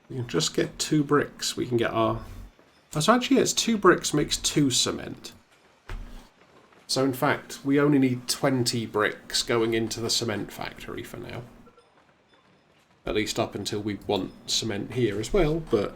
We can just get 2 bricks. We can get our... Oh, so actually it's 2 bricks makes 2 cement. So in fact, we only need 20 bricks going into the cement factory for now. At least up until we want cement here as well, but...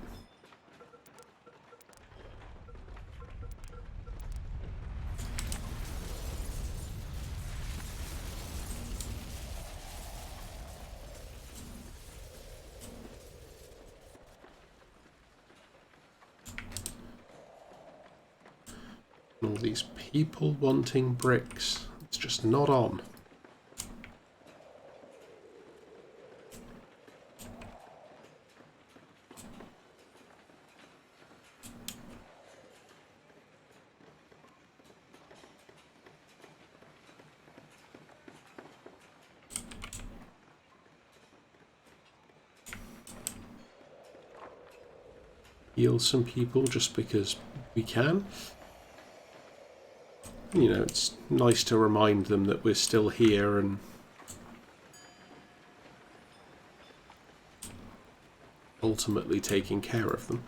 all these people wanting bricks. It's just not on. Heal some people just because we can. You know, it's nice to remind them that we're still here and ultimately taking care of them.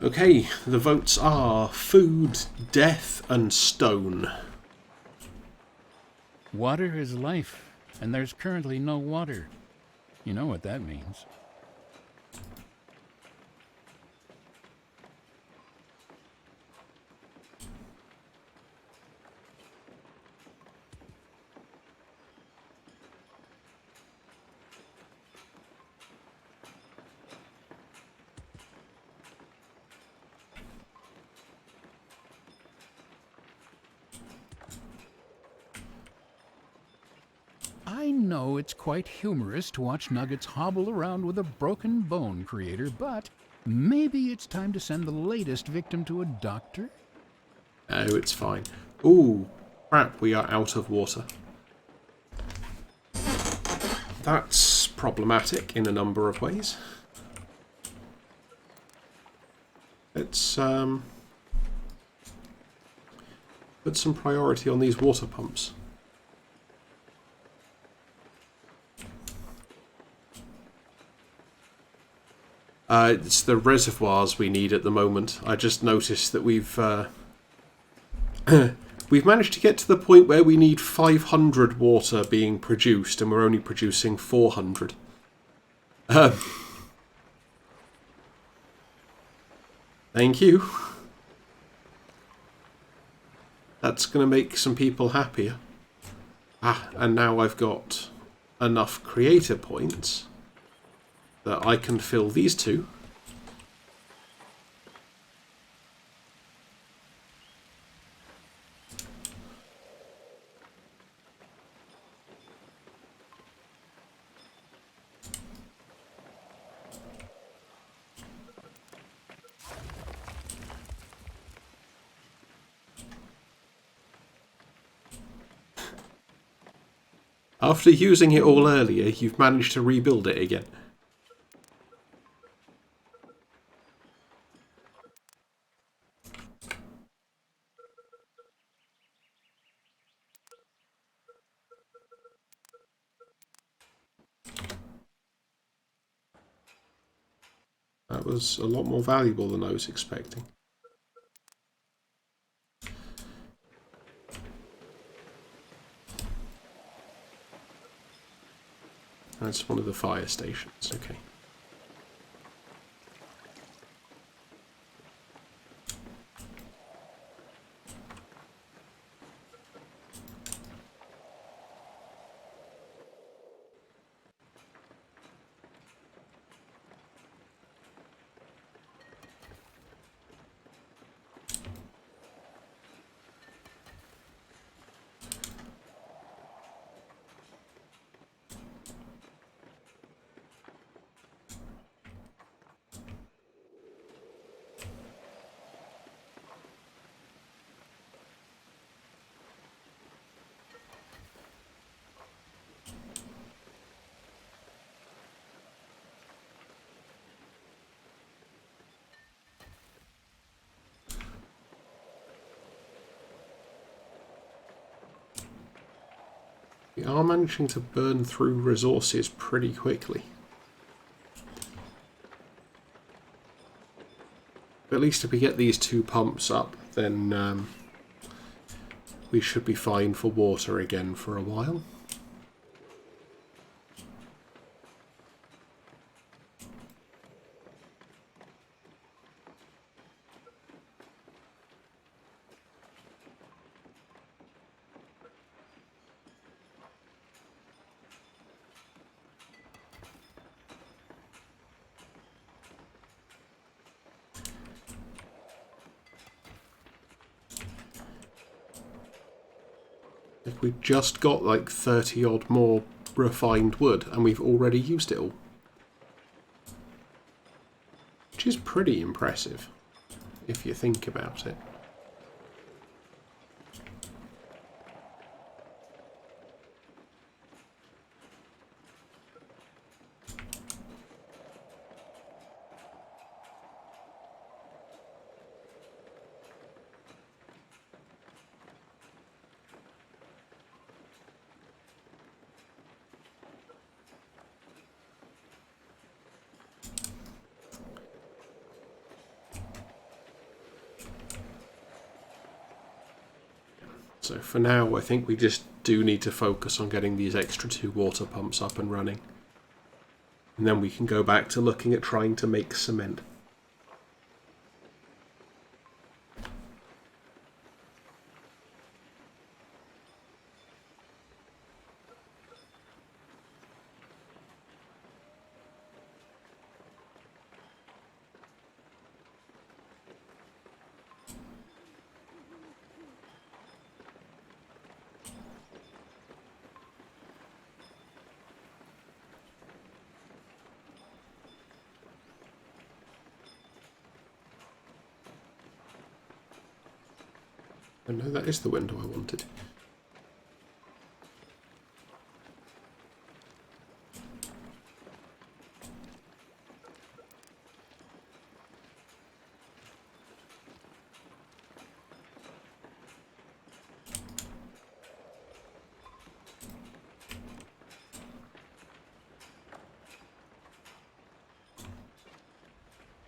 Okay, the votes are food, death, and stone. Water is life, and there's currently no water. You know what that means. I know it's quite humorous to watch Nuggets hobble around with a broken bone, Creator, but maybe it's time to send the latest victim to a doctor? Oh, it's fine. Ooh, crap, we are out of water. That's problematic in a number of ways. Let's put some priority on these water pumps. It's the reservoirs we need at the moment. I just noticed that we've we've managed to get to the point where we need 500 water being produced, and we're only producing 400. Thank you. That's going to make some people happier. Ah, and now I've got enough creator points that I can fill these two. After using it all earlier, you've managed to rebuild it again. That was a lot more valuable than I was expecting. That's one of the fire stations, okay. We are managing to burn through resources pretty quickly. But at least if we get these two pumps up, then we should be fine for water again for a while. If we just got like 30 odd more refined wood and we've already used it all. Which is pretty impressive, if you think about it. So for now, I think we just do need to focus on getting these extra two water pumps up and running. And then we can go back to looking at trying to make cement. Oh no, that is the window I wanted.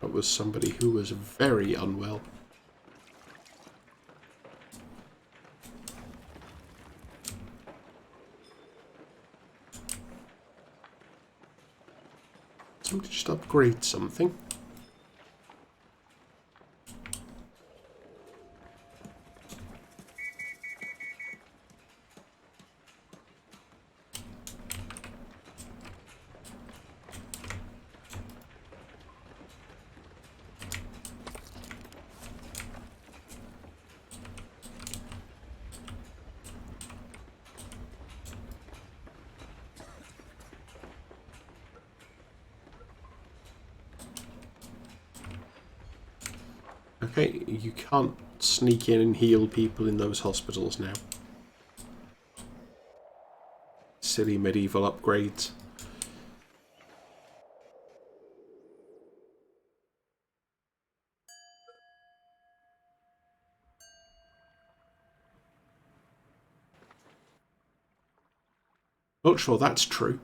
That was somebody who was very unwell. Somebody just upgrade something. Okay, you can't sneak in and heal people in those hospitals now. Silly medieval upgrades. Not sure that's true.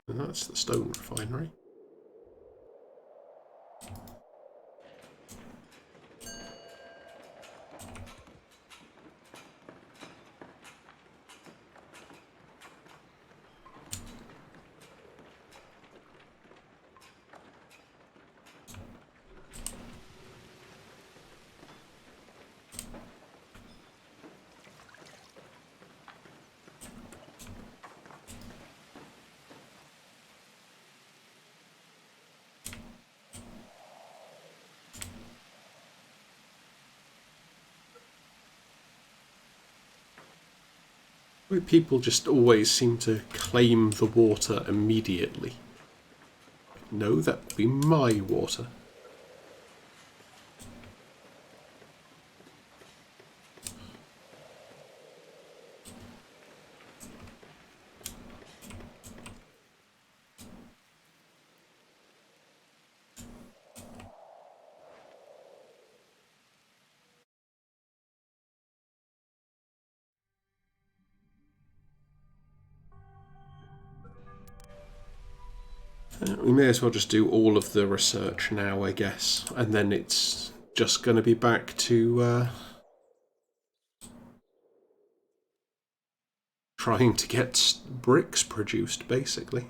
And that's the stone refinery. People just always seem to claim the water immediately. No, that would be my water. We may as well just do all of the research now, I guess, and then it's just going to be back to trying to get bricks produced, basically.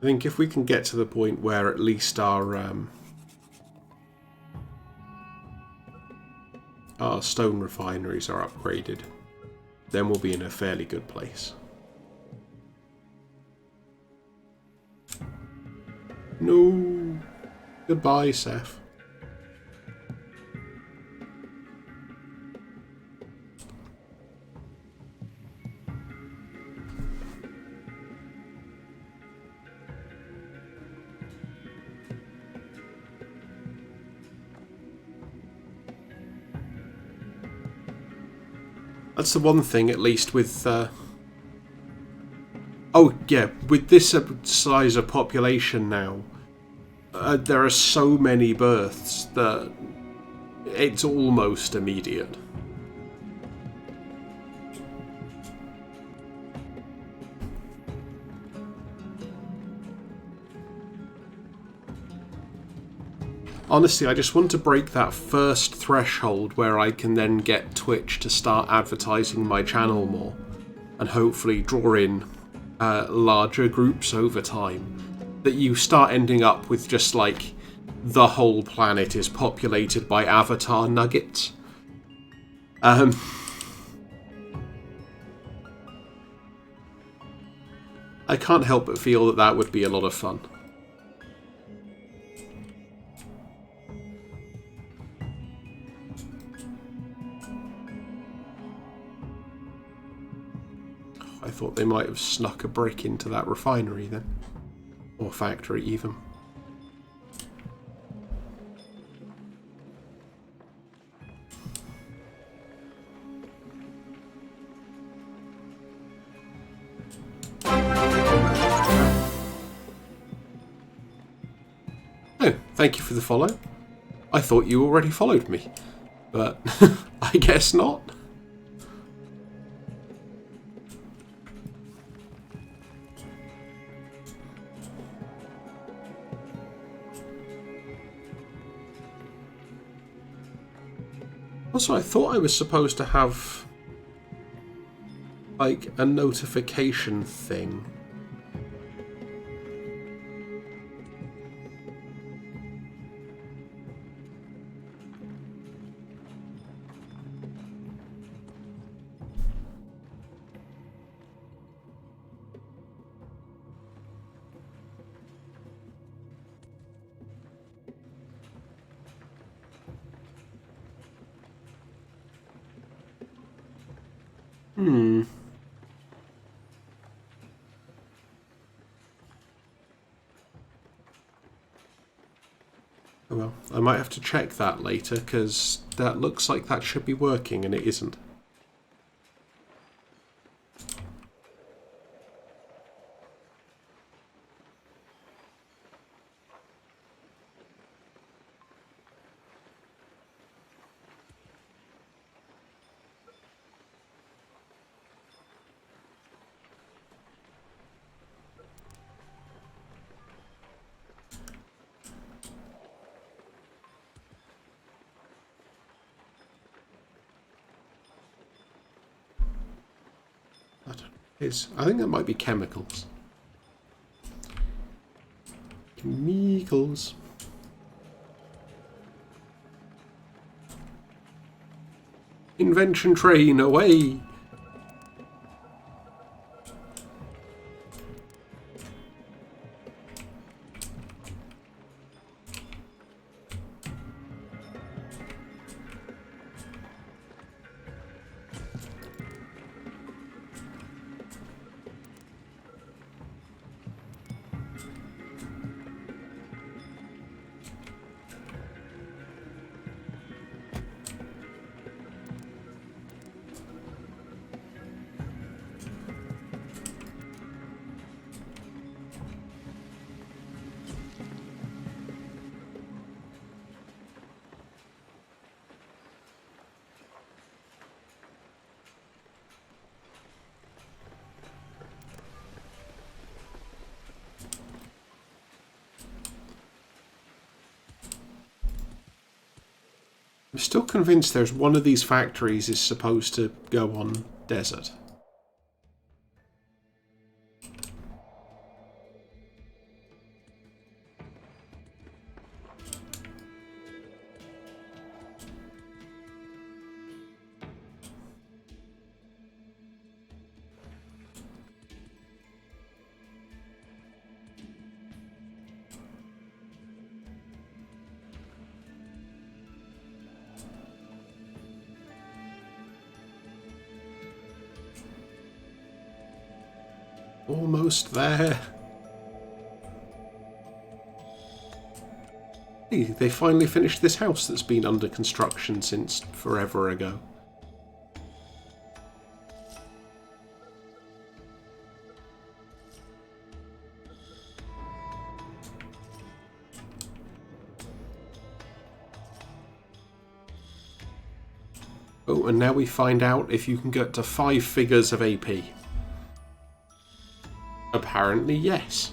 I think if we can get to the point where at least our stone refineries are upgraded, then we'll be in a fairly good place. No. Goodbye, Seth. That's the one thing, at least, with... Oh, yeah, with this size of population now, there are so many births that it's almost immediate. Honestly, I just want to break that first threshold where I can then get Twitch to start advertising my channel more, and hopefully draw in larger groups over time. That you start ending up with just like the whole planet is populated by avatar nuggets. I can't help but feel that that would be a lot of fun. I thought they might have snuck a brick into that refinery then. Or factory, even. Oh, thank you for the follow. I thought you already followed me. But I guess not. Also, I thought I was supposed to have, like, a notification thing. Well, I might have to check that later, because that looks like that should be working, and it isn't. I think that might be chemicals. Chemicals. Invention train, away! I'm still convinced there's one of these factories is supposed to go on desert. Almost there. Hey, they finally finished this house that's been under construction since forever ago. Oh, and now we find out if you can get to 5 figures of AP. Apparently, yes.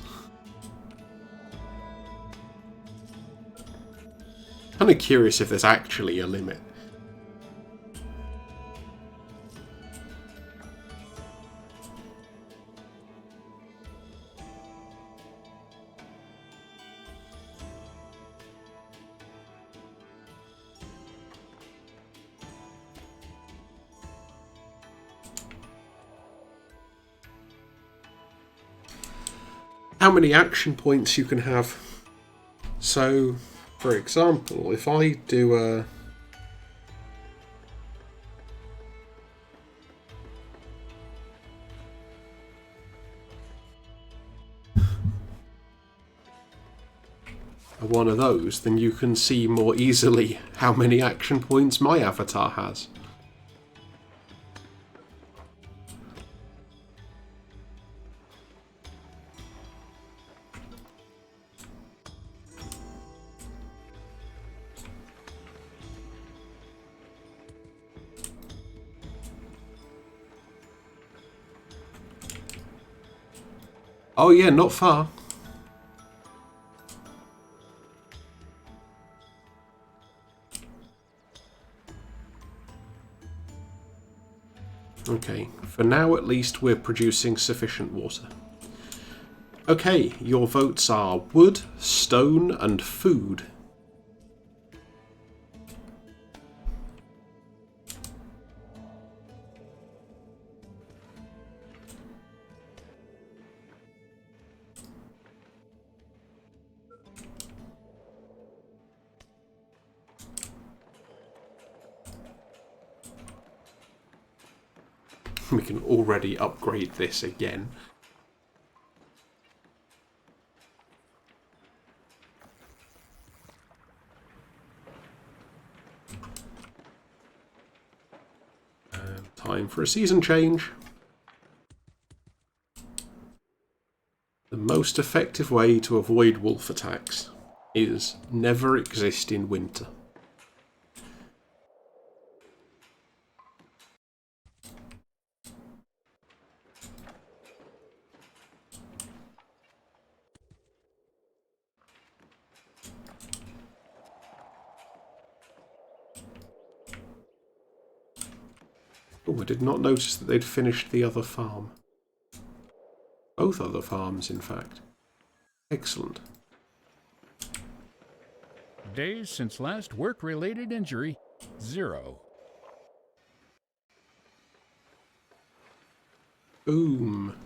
Kind of curious if there's actually a limit. How many action points you can have. So, for example, if I do a... one of those, then you can see more easily how many action points my avatar has. Oh yeah, not far. Okay, for now at least we're producing sufficient water. Okay, your votes are wood, stone, and food. We can already upgrade this again. Time for a season change. The most effective way to avoid wolf attacks is never exist in winter. Oh, I did not notice that they'd finished the other farm. Both other farms, in fact. Excellent. Days since last work-related injury, 0. Boom.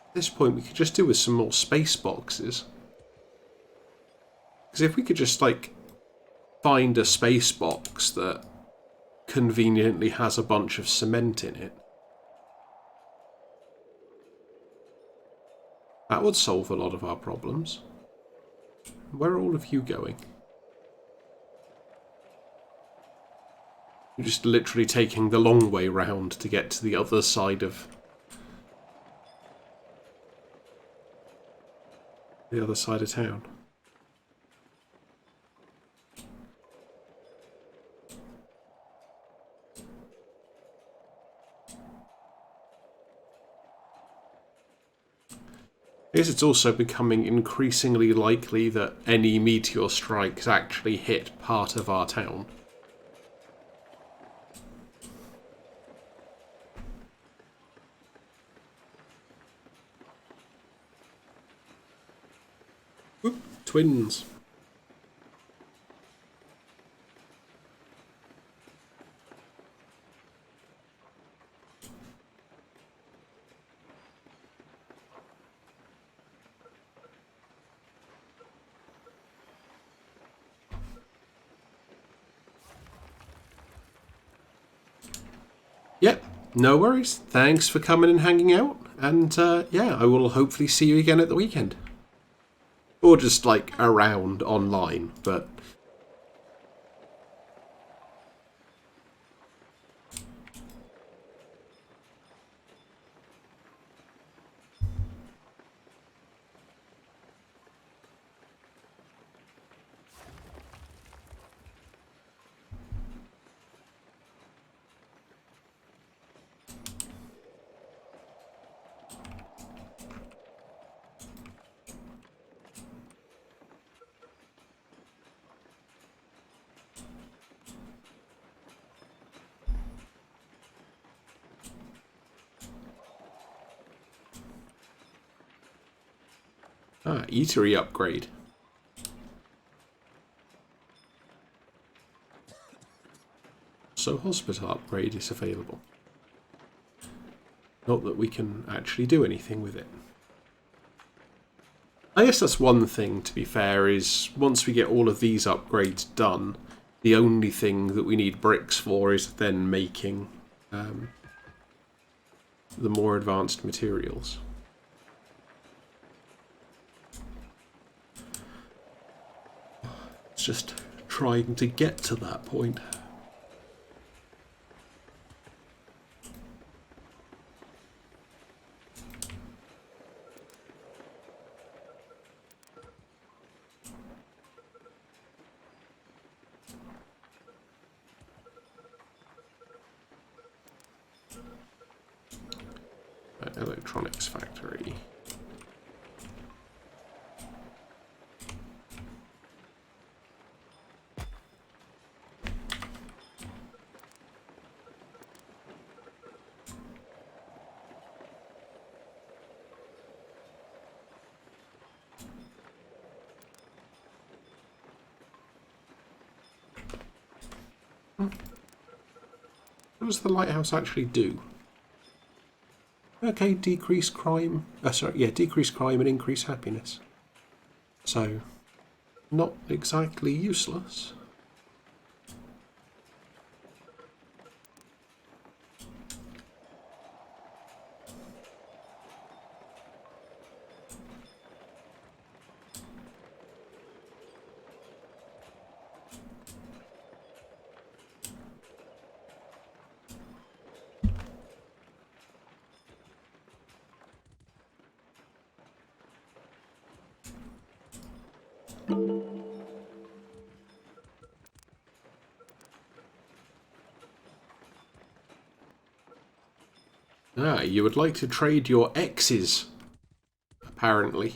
At this point, we could just do with some more space boxes. Because if we could just, like, find a space box that conveniently has a bunch of cement in it, that would solve a lot of our problems. Where are all of you going? You're just literally taking the long way round to get to the other side of... the other side of town. I guess it's also becoming increasingly likely that any meteor strikes actually hit part of our town. Whoop, twins. Yep, no worries. Thanks for coming and hanging out. And yeah, I will hopefully see you again at the weekend. Or just like around online, but... Ah, eatery upgrade. So hospital upgrade is available. Not that we can actually do anything with it. I guess that's one thing, to be fair, is once we get all of these upgrades done, the only thing that we need bricks for is then making the more advanced materials. It's just trying to get to that point. Electronics factory. What does the lighthouse actually do? Okay, decrease crime. Decrease crime and increase happiness. So, not exactly useless. Ah, you would like to trade your exes, apparently.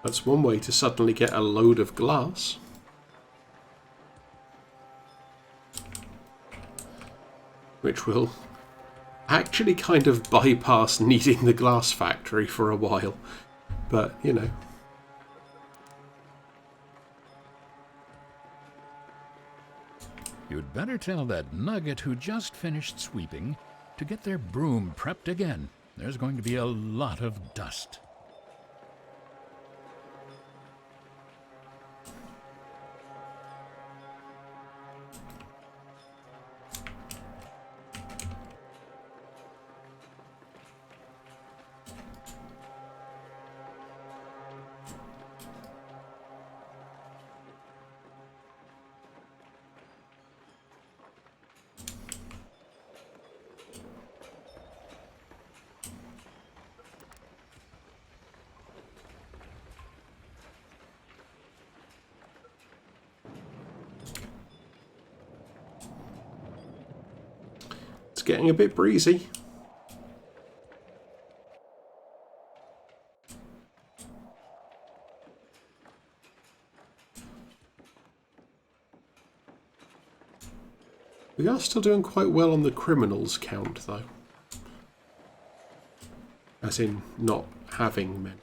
That's one way to suddenly get a load of glass. Which will actually kind of bypass needing the glass factory for a while. But, you know. You'd better tell that nugget who just finished sweeping to get their broom prepped again. There's going to be a lot of dust. It's getting a bit breezy. We are still doing quite well on the criminals count, though. As in, not having men.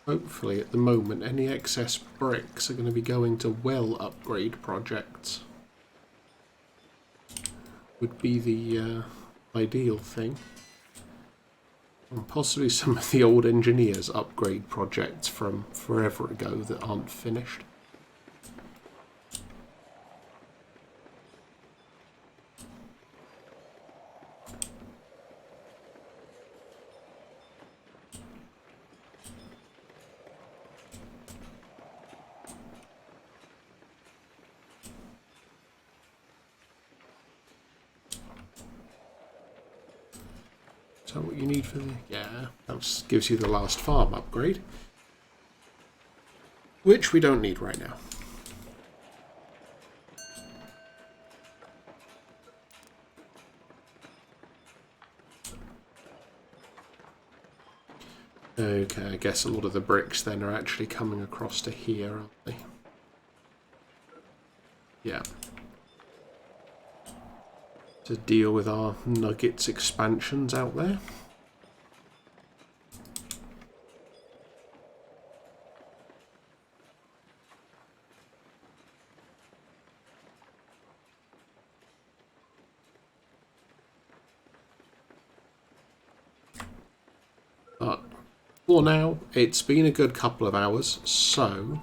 Hopefully, at the moment, any excess bricks are going to be going to well upgrade projects. Would be the ideal thing. And possibly some of the old engineers upgrade projects from forever ago that aren't finished. Is that what you need for the... Yeah, that gives you the last farm upgrade. Which we don't need right now. Okay, I guess a lot of the bricks then are actually coming across to here, aren't they? Yeah. To deal with our nuggets expansions out there. But for now, it's been a good couple of hours, so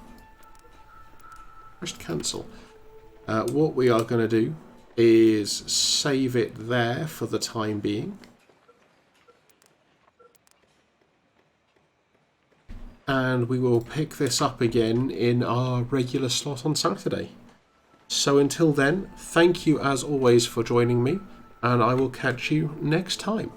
just cancel. What we are going to do is save it there for the time being. and we will pick this up again in our regular slot on Saturday. So until then, thank you as always for joining me, and I will catch you next time.